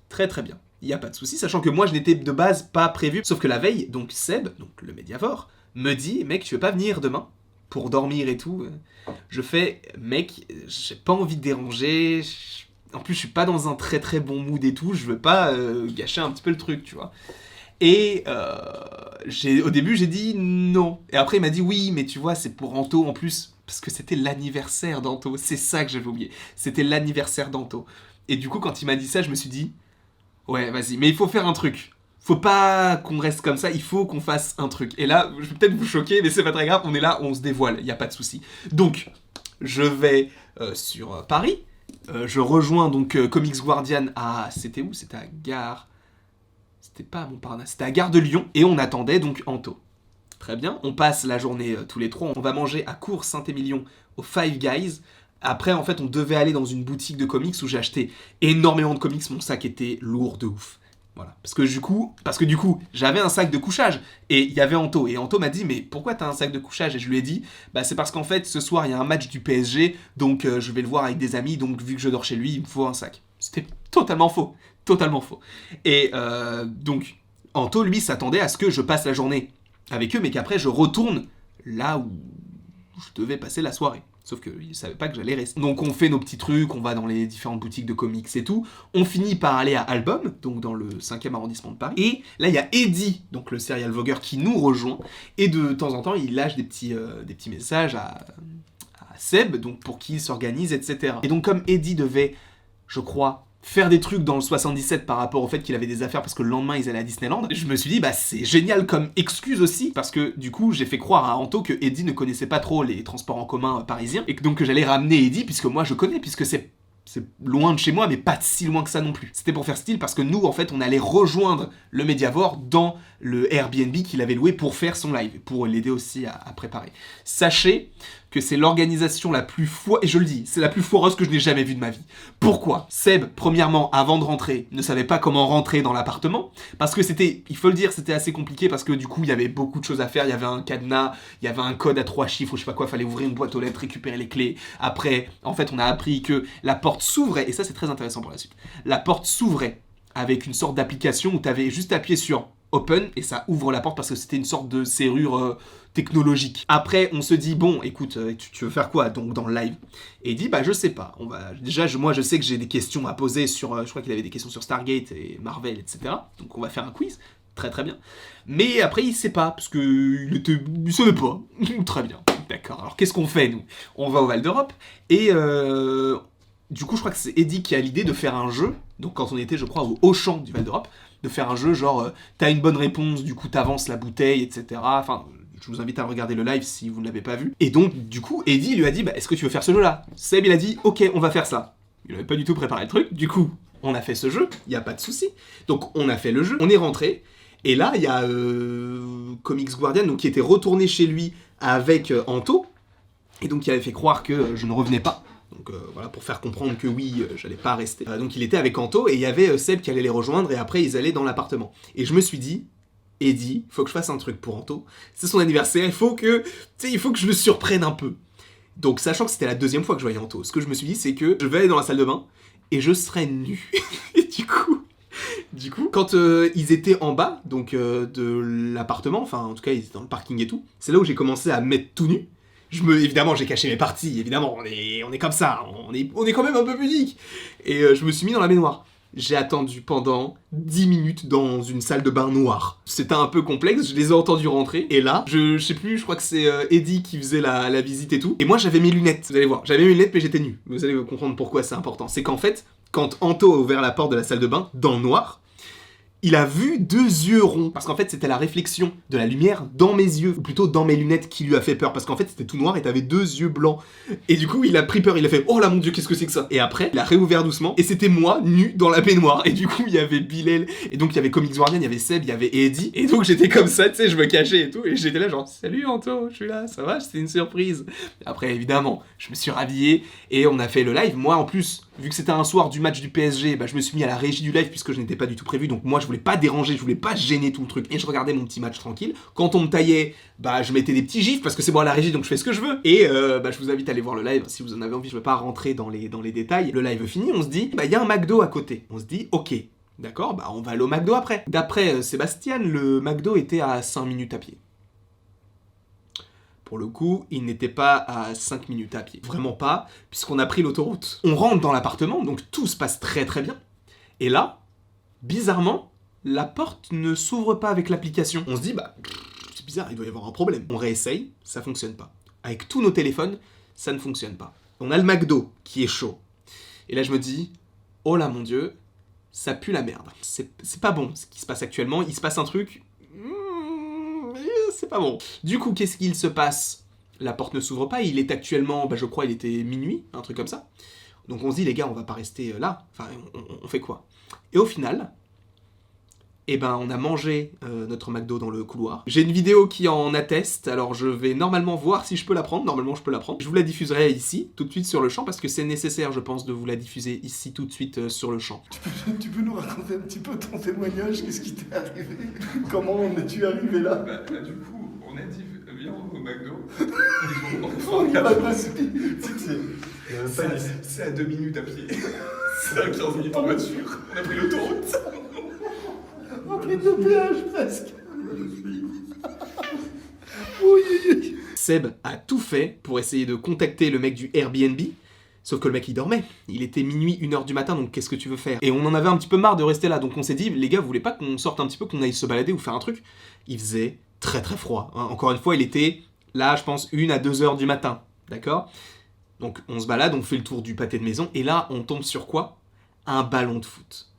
Très très bien, il n'y a pas de souci, sachant que moi je n'étais de base pas prévu, sauf que la veille, donc Seb, donc le Mediavore, me dit « Mec, tu veux pas venir demain ? pour dormir et tout. Je fais, mec, j'ai pas envie de déranger. En plus, je suis pas dans un très très bon mood et tout. Je veux pas gâcher un petit peu le truc, tu vois. Et au début, j'ai dit non. Et après, il m'a dit oui, mais tu vois, c'est pour Anto en plus. Parce que c'était l'anniversaire d'Anto. C'est ça que j'avais oublié. C'était l'anniversaire d'Anto. Et du coup, quand il m'a dit ça, je me suis dit ouais, vas-y, mais il faut faire un truc. Faut pas qu'on reste comme ça, il faut qu'on fasse un truc. Et là, je vais peut-être vous choquer, mais c'est pas très grave, on est là, on se dévoile, il y a pas de souci. Donc, je vais sur Paris, je rejoins donc Comics Guardian à... C'était où? C'était à Gare... C'était pas à Montparnasse, c'était à Gare de Lyon, et on attendait donc Anto. Très bien, on passe la journée tous les trois, on va manger à Cours Saint-Émilion au Five Guys. Après, en fait, on devait aller dans une boutique de comics où j'ai acheté énormément de comics, mon sac était lourd de ouf. Voilà. Parce que du coup, j'avais un sac de couchage et il y avait Anto. Et Anto m'a dit, mais pourquoi t'as un sac de couchage? Et je lui ai dit, bah c'est parce qu'en fait, ce soir, il y a un match du PSG, donc je vais le voir avec des amis, donc vu que je dors chez lui, il me faut un sac. C'était totalement faux. Totalement faux. Et donc, Anto, lui, s'attendait à ce que je passe la journée avec eux, mais qu'après, je retourne là où je devais passer la soirée. Sauf qu'il ne savait pas que j'allais rester. Donc on fait nos petits trucs, on va dans les différentes boutiques de comics et tout. On finit par aller à Album, donc dans le 5e arrondissement de Paris. Et là, il y a Eddie, donc le serial vlogger, qui nous rejoint. Et de temps en temps, il lâche des petits messages à Seb, donc pour qu'il s'organise, etc. Et donc comme Eddie devait, je crois, faire des trucs dans le 77 par rapport au fait qu'il avait des affaires parce que le lendemain ils allaient à Disneyland, je me suis dit bah c'est génial comme excuse aussi parce que du coup j'ai fait croire à Anto que Eddie ne connaissait pas trop les transports en commun parisiens et que donc que j'allais ramener Eddie puisque moi je connais, puisque c'est loin de chez moi mais pas si loin que ça non plus. C'était pour faire style parce que nous en fait on allait rejoindre le Mediavore dans le Airbnb qu'il avait loué pour faire son live, pour l'aider aussi à préparer. Sachez que c'est l'organisation la plus et je le dis, c'est la plus foireuse que je n'ai jamais vue de ma vie. Pourquoi? Seb, premièrement, avant de rentrer, ne savait pas comment rentrer dans l'appartement, parce que c'était, il faut le dire, c'était assez compliqué, parce que du coup, il y avait beaucoup de choses à faire, il y avait un cadenas, il y avait un code à 3 chiffres, ou je sais pas quoi, fallait ouvrir une boîte aux lettres, récupérer les clés. Après, en fait, on a appris que la porte s'ouvrait, et ça c'est très intéressant pour la suite, la porte s'ouvrait avec une sorte d'application où tu avais juste appuyé sur Open, et ça ouvre la porte parce que c'était une sorte de serrure technologique. Après, on se dit, bon, écoute, tu veux faire quoi donc dans le live? Et il dit, bah je sais pas, on va... Déjà, moi je sais que j'ai des questions à poser sur... je crois qu'il avait des questions sur Stargate et Marvel, etc. Donc on va faire un quiz, très très bien. Mais après, il sait pas, parce que il savait pas. Très bien, d'accord. Alors qu'est-ce qu'on fait, nous? On va au Val d'Europe, et... du coup, je crois que c'est Eddie qui a l'idée de faire un jeu, donc quand on était, je crois, au Auchan du Val d'Europe, de faire un jeu genre, t'as une bonne réponse, du coup t'avances la bouteille, etc. Enfin, je vous invite à regarder le live si vous ne l'avez pas vu. Et donc, du coup, Eddie lui a dit, bah, est-ce que tu veux faire ce jeu-là? Seb, il a dit, ok, on va faire ça. Il avait pas du tout préparé le truc, du coup, on a fait ce jeu, il y a pas de souci. Donc, on a fait le jeu, on est rentré, et là, il y a Comics Guardian, donc, qui était retourné chez lui avec Anto, et donc, il avait fait croire que je ne revenais pas. Donc voilà, pour faire comprendre que oui, j'allais pas rester. Donc il était avec Anto et il y avait Seb qui allait les rejoindre et après ils allaient dans l'appartement. Et je me suis dit, Eddie, faut que je fasse un truc pour Anto. C'est son anniversaire, il faut que je le surprenne un peu. Donc sachant que c'était la deuxième fois que je voyais Anto, ce que je me suis dit c'est que je vais aller dans la salle de bain et je serai nu. Et du coup, quand ils étaient en bas donc de l'appartement, enfin en tout cas ils étaient dans le parking et tout, c'est là où j'ai commencé à me mettre tout nu. Évidemment, j'ai caché mes parties, évidemment, on est comme ça, on est quand même un peu pudique. Et je me suis mis dans la baignoire. J'ai attendu pendant 10 minutes dans une salle de bain noire. C'était un peu complexe, je les ai entendus rentrer, et là, je sais plus, je crois que c'est Eddie qui faisait la visite et tout. Et moi, j'avais mes lunettes, vous allez voir, j'avais mes lunettes, mais j'étais nu. Vous allez comprendre pourquoi c'est important. C'est qu'en fait, quand Anto a ouvert la porte de la salle de bain, dans le noir, il a vu 2 yeux ronds, parce qu'en fait c'était la réflexion de la lumière dans mes yeux, ou plutôt dans mes lunettes qui lui a fait peur, parce qu'en fait c'était tout noir et t'avais 2 yeux blancs. Et du coup il a pris peur, il a fait « Oh là mon dieu, qu'est-ce que c'est que ça ?» Et après, il a réouvert doucement, et c'était moi, nu, dans la baignoire. Et du coup il y avait Bilal, et donc il y avait Comics Guardian, il y avait Seb, il y avait Eddie, et donc j'étais comme ça, tu sais, je me cachais et tout, et j'étais là genre « Salut Anto, je suis là, ça va, c'était une surprise. » Après évidemment, je me suis rhabillé, et on a fait le live. Moi en plus, vu que c'était un soir du match du PSG, bah, je me suis mis à la régie du live puisque je n'étais pas du tout prévu, donc moi je voulais pas déranger, je voulais pas gêner tout le truc, et je regardais mon petit match tranquille. Quand on me taillait, bah je mettais des petits gifs parce que c'est moi à la régie donc je fais ce que je veux, et bah je vous invite à aller voir le live si vous en avez envie, je veux pas rentrer dans les détails. Le live fini, on se dit, bah il y a un McDo à côté, on se dit, ok, d'accord, bah on va aller au McDo après. D'après Sébastien, le McDo était à 5 minutes à pied. Pour le coup, il n'était pas à 5 minutes à pied. Vraiment pas, puisqu'on a pris l'autoroute. On rentre dans l'appartement, donc tout se passe très très bien. Et là, bizarrement, la porte ne s'ouvre pas avec l'application. On se dit, bah, c'est bizarre, il doit y avoir un problème. On réessaye, ça fonctionne pas. Avec tous nos téléphones, ça ne fonctionne pas. On a le McDo qui est chaud. Et là, je me dis, oh là mon Dieu, ça pue la merde. C'est pas bon ce qui se passe actuellement. Il se passe un truc... c'est pas bon. Du coup, qu'est-ce qu'il se passe? La porte ne s'ouvre pas. Il est actuellement, bah, je crois, il était minuit, un truc comme ça. Donc on se dit, les gars, on va pas rester là. Enfin, on fait quoi? Et au final... eh ben, on a mangé notre McDo dans le couloir. J'ai une vidéo qui en atteste, alors je vais normalement voir si je peux la prendre. Normalement, je peux la prendre. Je vous la diffuserai ici, tout de suite sur le champ, parce que c'est nécessaire, je pense, de vous la diffuser ici, tout de suite, sur le champ. Tu peux nous raconter un petit peu ton témoignage? Qu'est-ce qui t'est arrivé? Comment en es-tu arrivé là? Du coup, on a dit, viens au McDo. Oh, il y a pas C'est à 2 minutes à pied. C'est à 15 minutes en voiture. On a pris l'autoroute. On pris de péage presque. Seb a tout fait pour essayer de contacter le mec du Airbnb, sauf que le mec il dormait. Il était minuit, 1h du matin, donc qu'est-ce que tu veux faire? Et on en avait un petit peu marre de rester là, donc on s'est dit, les gars, vous voulez pas qu'on sorte un petit peu, qu'on aille se balader ou faire un truc? Il faisait très très froid. Hein. Encore une fois, il était là, je pense, 1 à 2h du matin, d'accord? Donc on se balade, on fait le tour du pâté de maison, et là, on tombe sur quoi? Un ballon de foot.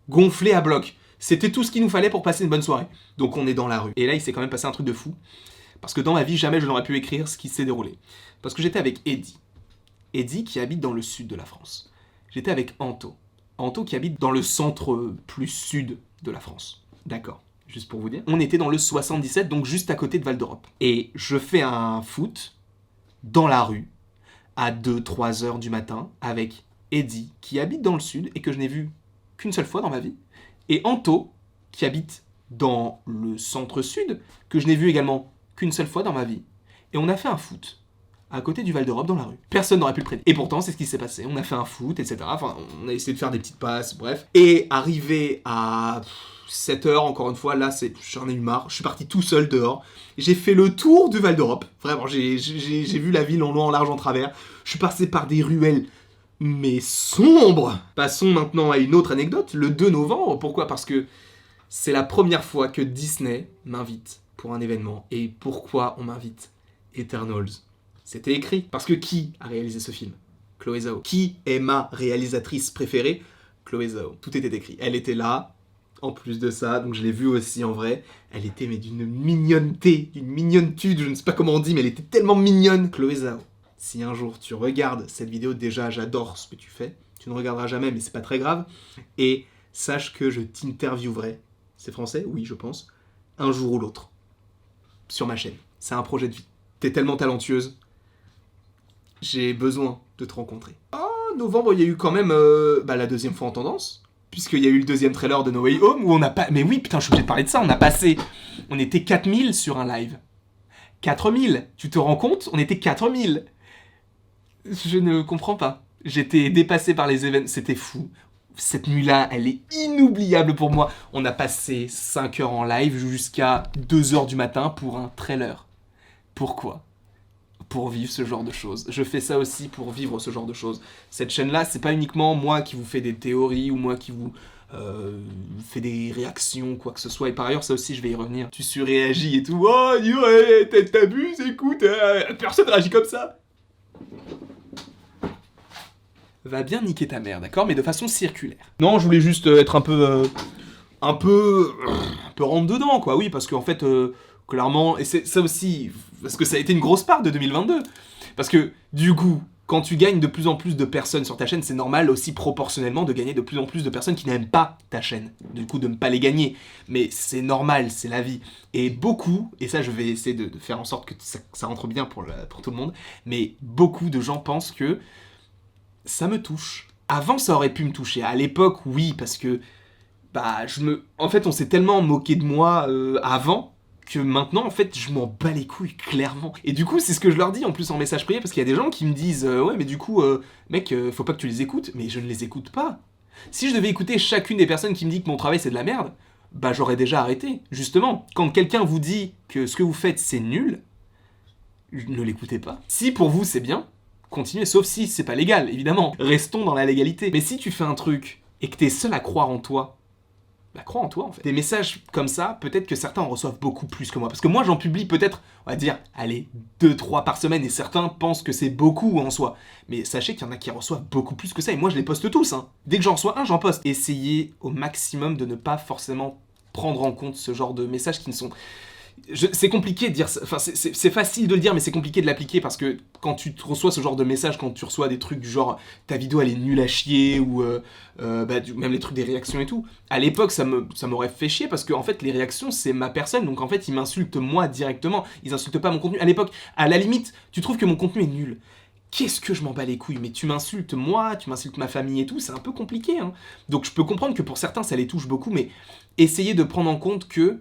Gonflé à bloc. C'était tout ce qu'il nous fallait pour passer une bonne soirée. Donc on est dans la rue. Et là, il s'est quand même passé un truc de fou. Parce que dans ma vie, jamais je n'aurais pu écrire ce qui s'est déroulé. Parce que j'étais avec Eddie. Eddie qui habite dans le sud de la France. J'étais avec Anto. Anto qui habite dans le centre plus sud de la France. D'accord, juste pour vous dire. On était dans le 77, donc juste à côté de Val d'Europe. Et je fais un foot dans la rue à 2-3 heures du matin avec Eddie qui habite dans le sud et que je n'ai vu qu'une seule fois dans ma vie. Et Anto, qui habite dans le centre-sud, que je n'ai vu également qu'une seule fois dans ma vie. Et on a fait un foot, à côté du Val d'Europe, dans la rue. Personne n'aurait pu le prédire. Et pourtant, c'est ce qui s'est passé. On a fait un foot, etc. Enfin, on a essayé de faire des petites passes, bref. Et arrivé à 7h, encore une fois, là, j'en ai eu marre. Je suis parti tout seul dehors. J'ai fait le tour du Val d'Europe. Vraiment, j'ai vu la ville en long, en large, en travers. Je suis passé par des ruelles... mais sombre. Passons maintenant à une autre anecdote, le 2 novembre. Pourquoi? Parce que c'est la première fois que Disney m'invite pour un événement. Et pourquoi on m'invite? Eternals. C'était écrit. Parce que qui a réalisé ce film? Chloé Zhao. Qui est ma réalisatrice préférée? Chloé Zhao. Tout était écrit. Elle était là, en plus de ça, donc je l'ai vue aussi en vrai. Elle était mais d'une mignonneté, d'une mignonnetude, je ne sais pas comment on dit, mais elle était tellement mignonne. Chloé Zhao. Si un jour tu regardes cette vidéo, déjà j'adore ce que tu fais. Tu ne regarderas jamais, mais c'est pas très grave. Et sache que je t'interviewerai. C'est français? Oui, je pense. Un jour ou l'autre. Sur ma chaîne. C'est un projet de vie. T'es tellement talentueuse. J'ai besoin de te rencontrer. Oh, novembre, il y a eu quand même la deuxième fois en tendance. Puisqu'il y a eu le deuxième trailer de No Way Home où on a pas... Mais oui, putain, je suis obligé de parler de ça. On était 4000 sur un live. 4000. Tu te rends compte? On était 4000. Je ne comprends pas. J'étais dépassé par les événements. C'était fou. Cette nuit-là, elle est inoubliable pour moi. On a passé 5 heures en live jusqu'à 2 heures du matin pour un trailer. Pourquoi? Pour vivre ce genre de choses. Je fais ça aussi pour vivre ce genre de choses. Cette chaîne-là, c'est pas uniquement moi qui vous fais des théories ou moi qui vous fais des réactions, quoi que ce soit. Et par ailleurs, ça aussi, je vais y revenir. Tu surréagis et tout. Oh, ouais, t'abuses, écoute, personne réagit comme ça. Va bien niquer ta mère, d'accord? Mais de façon circulaire. Non, je voulais juste être un peu rentre dedans, quoi. Oui, parce qu'en fait, clairement, et c'est ça aussi, parce que ça a été une grosse part de 2022. Parce que, du coup, quand tu gagnes de plus en plus de personnes sur ta chaîne, c'est normal aussi proportionnellement de gagner de plus en plus de personnes qui n'aiment pas ta chaîne. Du coup, de ne pas les gagner. Mais c'est normal, c'est la vie. Et beaucoup, et ça je vais essayer de faire en sorte que ça rentre bien pour tout le monde, mais beaucoup de gens pensent que ça me touche. Avant, ça aurait pu me toucher. À l'époque, oui, parce que en fait, on s'est tellement moqué de moi avant que maintenant, en fait, je m'en bats les couilles, clairement. Et du coup, c'est ce que je leur dis, en plus, en message privé, parce qu'il y a des gens qui me disent « Ouais, mais du coup, mec, faut pas que tu les écoutes. » Mais je ne les écoute pas. Si je devais écouter chacune des personnes qui me dit que mon travail, c'est de la merde, j'aurais déjà arrêté. Justement, quand quelqu'un vous dit que ce que vous faites, c'est nul, ne l'écoutez pas. Si pour vous c'est bien, continuez, sauf si c'est pas légal, évidemment. Restons dans la légalité. Mais si tu fais un truc et que t'es seul à croire en toi, bah crois en toi en fait. Des messages comme ça, peut-être que certains en reçoivent beaucoup plus que moi. Parce que moi j'en publie peut-être, on va dire, allez, 2-3 par semaine, et certains pensent que c'est beaucoup en soi. Mais sachez qu'il y en a qui reçoivent beaucoup plus que ça, et moi je les poste tous, hein. Dès que j'en reçois un, j'en poste. Essayez au maximum de ne pas forcément prendre en compte ce genre de messages qui ne sont... C'est compliqué de dire ça, enfin c'est facile de le dire, mais c'est compliqué de l'appliquer parce que quand tu reçois ce genre de message, quand tu reçois des trucs du genre ta vidéo elle est nulle à chier ou même les trucs des réactions et tout, à l'époque ça m'aurait fait chier parce que en fait les réactions c'est ma personne, donc en fait ils m'insultent moi directement, ils insultent pas mon contenu. À l'époque, à la limite, tu trouves que mon contenu est nul. Qu'est-ce que je m'en bats les couilles, mais tu m'insultes moi, tu m'insultes ma famille et tout, c'est un peu compliqué, hein. Donc je peux comprendre que pour certains ça les touche beaucoup, mais essayez de prendre en compte que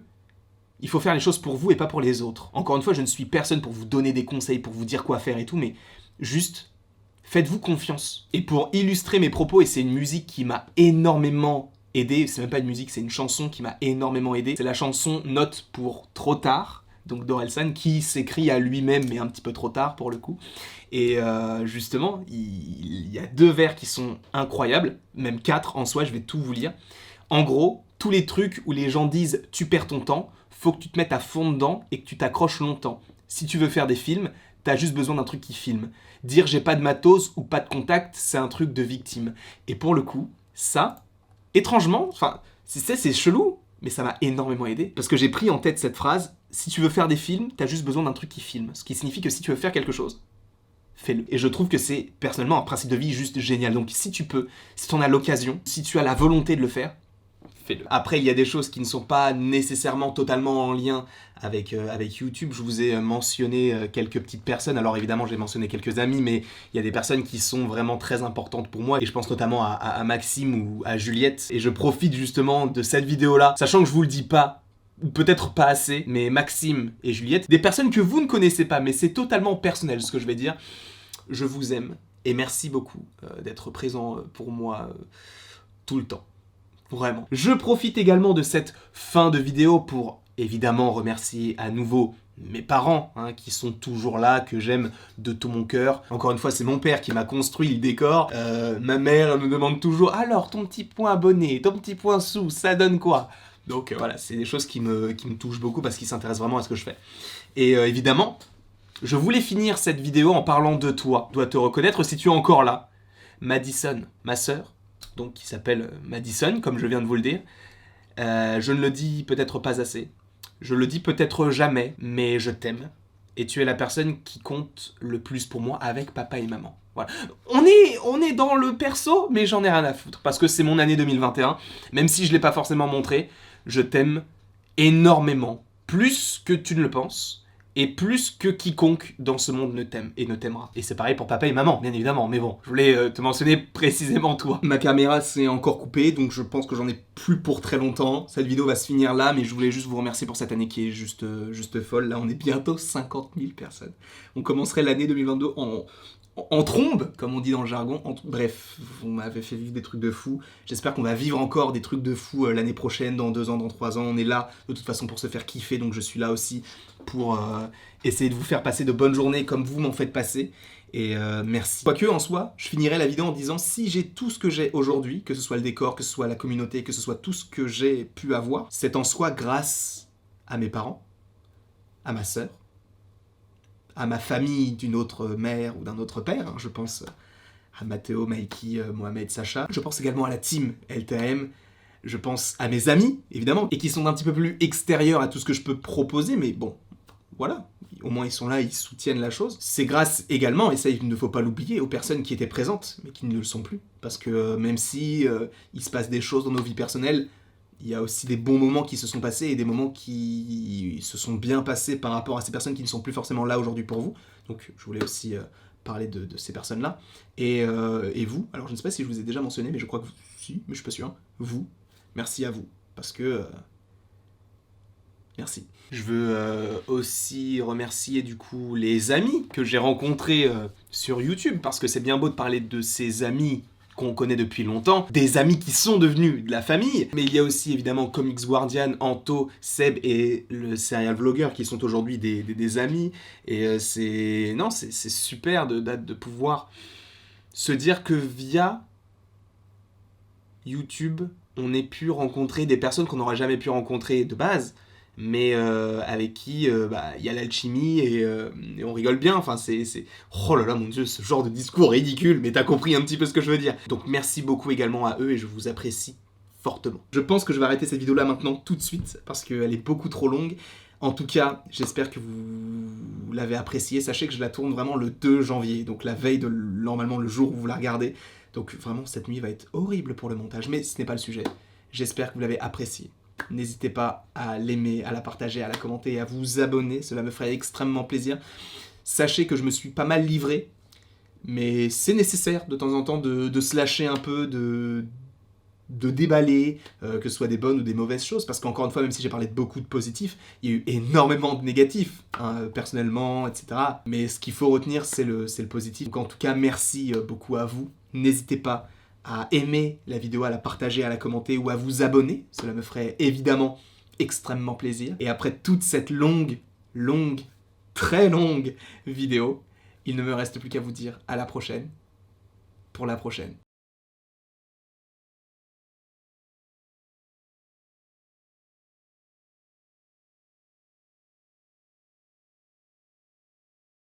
il faut faire les choses pour vous et pas pour les autres. Encore une fois, je ne suis personne pour vous donner des conseils, pour vous dire quoi faire et tout, mais juste, faites-vous confiance. Et pour illustrer mes propos, et c'est une musique qui m'a énormément aidé, c'est même pas une musique, c'est une chanson qui m'a énormément aidé, c'est la chanson Note pour trop tard, donc d'Orelsan, qui s'écrit à lui-même, mais un petit peu trop tard pour le coup. Et justement, il y a 2 vers qui sont incroyables, même 4 en soi, je vais tout vous lire. En gros, tous les trucs où les gens disent « tu perds ton temps », faut que tu te mettes à fond dedans et que tu t'accroches longtemps. Si tu veux faire des films, t'as juste besoin d'un truc qui filme. Dire j'ai pas de matos ou pas de contact, c'est un truc de victime. Et pour le coup, ça, étrangement, enfin, c'est chelou, mais ça m'a énormément aidé. Parce que j'ai pris en tête cette phrase, si tu veux faire des films, t'as juste besoin d'un truc qui filme. Ce qui signifie que si tu veux faire quelque chose, fais-le. Et je trouve que c'est personnellement un principe de vie juste génial. Donc si tu peux, si tu en as l'occasion, si tu as la volonté de le faire, fais-le. Après, il y a des choses qui ne sont pas nécessairement totalement en lien avec YouTube. Je vous ai mentionné quelques petites personnes. Alors évidemment, j'ai mentionné quelques amis, mais il y a des personnes qui sont vraiment très importantes pour moi. Et je pense notamment à Maxime ou à Juliette. Et je profite justement de cette vidéo-là, sachant que je vous le dis pas, ou peut-être pas assez, mais Maxime et Juliette, des personnes que vous ne connaissez pas, mais c'est totalement personnel ce que je vais dire. Je vous aime. Et merci beaucoup d'être présent pour moi tout le temps. Vraiment. Je profite également de cette fin de vidéo pour évidemment remercier à nouveau mes parents, hein, qui sont toujours là, que j'aime de tout mon cœur. Encore une fois, c'est mon père qui m'a construit le décor. Ma mère elle me demande toujours « Alors, ton petit point abonné, ton petit point sous, ça donne quoi ?» Donc voilà, c'est des choses qui me touchent beaucoup parce qu'ils s'intéressent vraiment à ce que je fais. Et évidemment, je voulais finir cette vidéo en parlant de toi. Je dois te reconnaître si tu es encore là. Madison, ma sœur, donc qui s'appelle Madison, comme je viens de vous le dire. Je ne le dis peut-être pas assez, je le dis peut-être jamais, mais je t'aime. Et tu es la personne qui compte le plus pour moi avec papa et maman. Voilà. On est dans le perso, mais j'en ai rien à foutre, parce que c'est mon année 2021, même si je ne l'ai pas forcément montré, je t'aime énormément, plus que tu ne le penses. Et plus que quiconque dans ce monde ne t'aime et ne t'aimera. Et c'est pareil pour papa et maman, bien évidemment, mais bon, je voulais te mentionner précisément toi. Ma caméra s'est encore coupée, donc je pense que j'en ai plus pour très longtemps. Cette vidéo va se finir là, mais je voulais juste vous remercier pour cette année qui est juste folle. Là, on est bientôt 50 000 personnes. On commencerait l'année 2022 en trombe, comme on dit dans le jargon. Bref, vous m'avez fait vivre des trucs de fou. J'espère qu'on va vivre encore des trucs de fou l'année prochaine, dans 2 ans, dans 3 ans. On est là, de toute façon, pour se faire kiffer, donc je suis là aussi pour essayer de vous faire passer de bonnes journées comme vous m'en faites passer. Et merci. Quoique, en soi, je finirai la vidéo en disant, si j'ai tout ce que j'ai aujourd'hui, que ce soit le décor, que ce soit la communauté, que ce soit tout ce que j'ai pu avoir, c'est en soi grâce à mes parents, à ma sœur, à ma famille d'une autre mère ou d'un autre père, hein. Je pense à Mathéo, Maïki, Mohamed, Sacha. Je pense également à la team LTM. Je pense à mes amis, évidemment, et qui sont un petit peu plus extérieurs à tout ce que je peux proposer, mais bon, voilà. Au moins ils sont là, ils soutiennent la chose. C'est grâce également, et ça il ne faut pas l'oublier, aux personnes qui étaient présentes, mais qui ne le sont plus. Parce que même si il se passe des choses dans nos vies personnelles, il y a aussi des bons moments qui se sont passés et des moments qui se sont bien passés par rapport à ces personnes qui ne sont plus forcément là aujourd'hui pour vous. Donc je voulais aussi parler de ces personnes-là. Et vous, alors je ne sais pas si je vous ai déjà mentionné, mais je crois que si, mais je suis pas sûr. Vous, merci à vous, parce que... merci. Je veux aussi remercier du coup les amis que j'ai rencontrés sur YouTube, parce que c'est bien beau de parler de ces amis qu'on connaît depuis longtemps, des amis qui sont devenus de la famille, mais il y a aussi évidemment Comics Guardian, Anto, Seb et le serial vlogger qui sont aujourd'hui des amis, et c'est super de pouvoir se dire que via YouTube, on ait pu rencontrer des personnes qu'on n'aurait jamais pu rencontrer de base, mais avec qui y a l'alchimie et on rigole bien, enfin c'est... Oh là là mon dieu, ce genre de discours ridicule, mais t'as compris un petit peu ce que je veux dire. Donc merci beaucoup également à eux et je vous apprécie fortement. Je pense que je vais arrêter cette vidéo là maintenant tout de suite, parce qu'elle est beaucoup trop longue. En tout cas, j'espère que vous l'avez appréciée. Sachez que je la tourne vraiment le 2 janvier, donc la veille de normalement le jour où vous la regardez. Donc vraiment cette nuit va être horrible pour le montage, mais ce n'est pas le sujet. J'espère que vous l'avez appréciée. N'hésitez pas à l'aimer, à la partager, à la commenter et à vous abonner, cela me ferait extrêmement plaisir. Sachez que je me suis pas mal livré, mais c'est nécessaire de temps en temps de se lâcher un peu, de déballer, que ce soit des bonnes ou des mauvaises choses, parce qu'encore une fois, même si j'ai parlé de beaucoup de positifs, il y a eu énormément de négatifs, hein, personnellement, etc. Mais ce qu'il faut retenir, c'est le positif. Donc en tout cas, merci beaucoup à vous. N'hésitez pas à aimer la vidéo, à la partager, à la commenter ou à vous abonner. Cela me ferait évidemment extrêmement plaisir. Et après toute cette très longue vidéo, il ne me reste plus qu'à vous dire à la prochaine, pour la prochaine.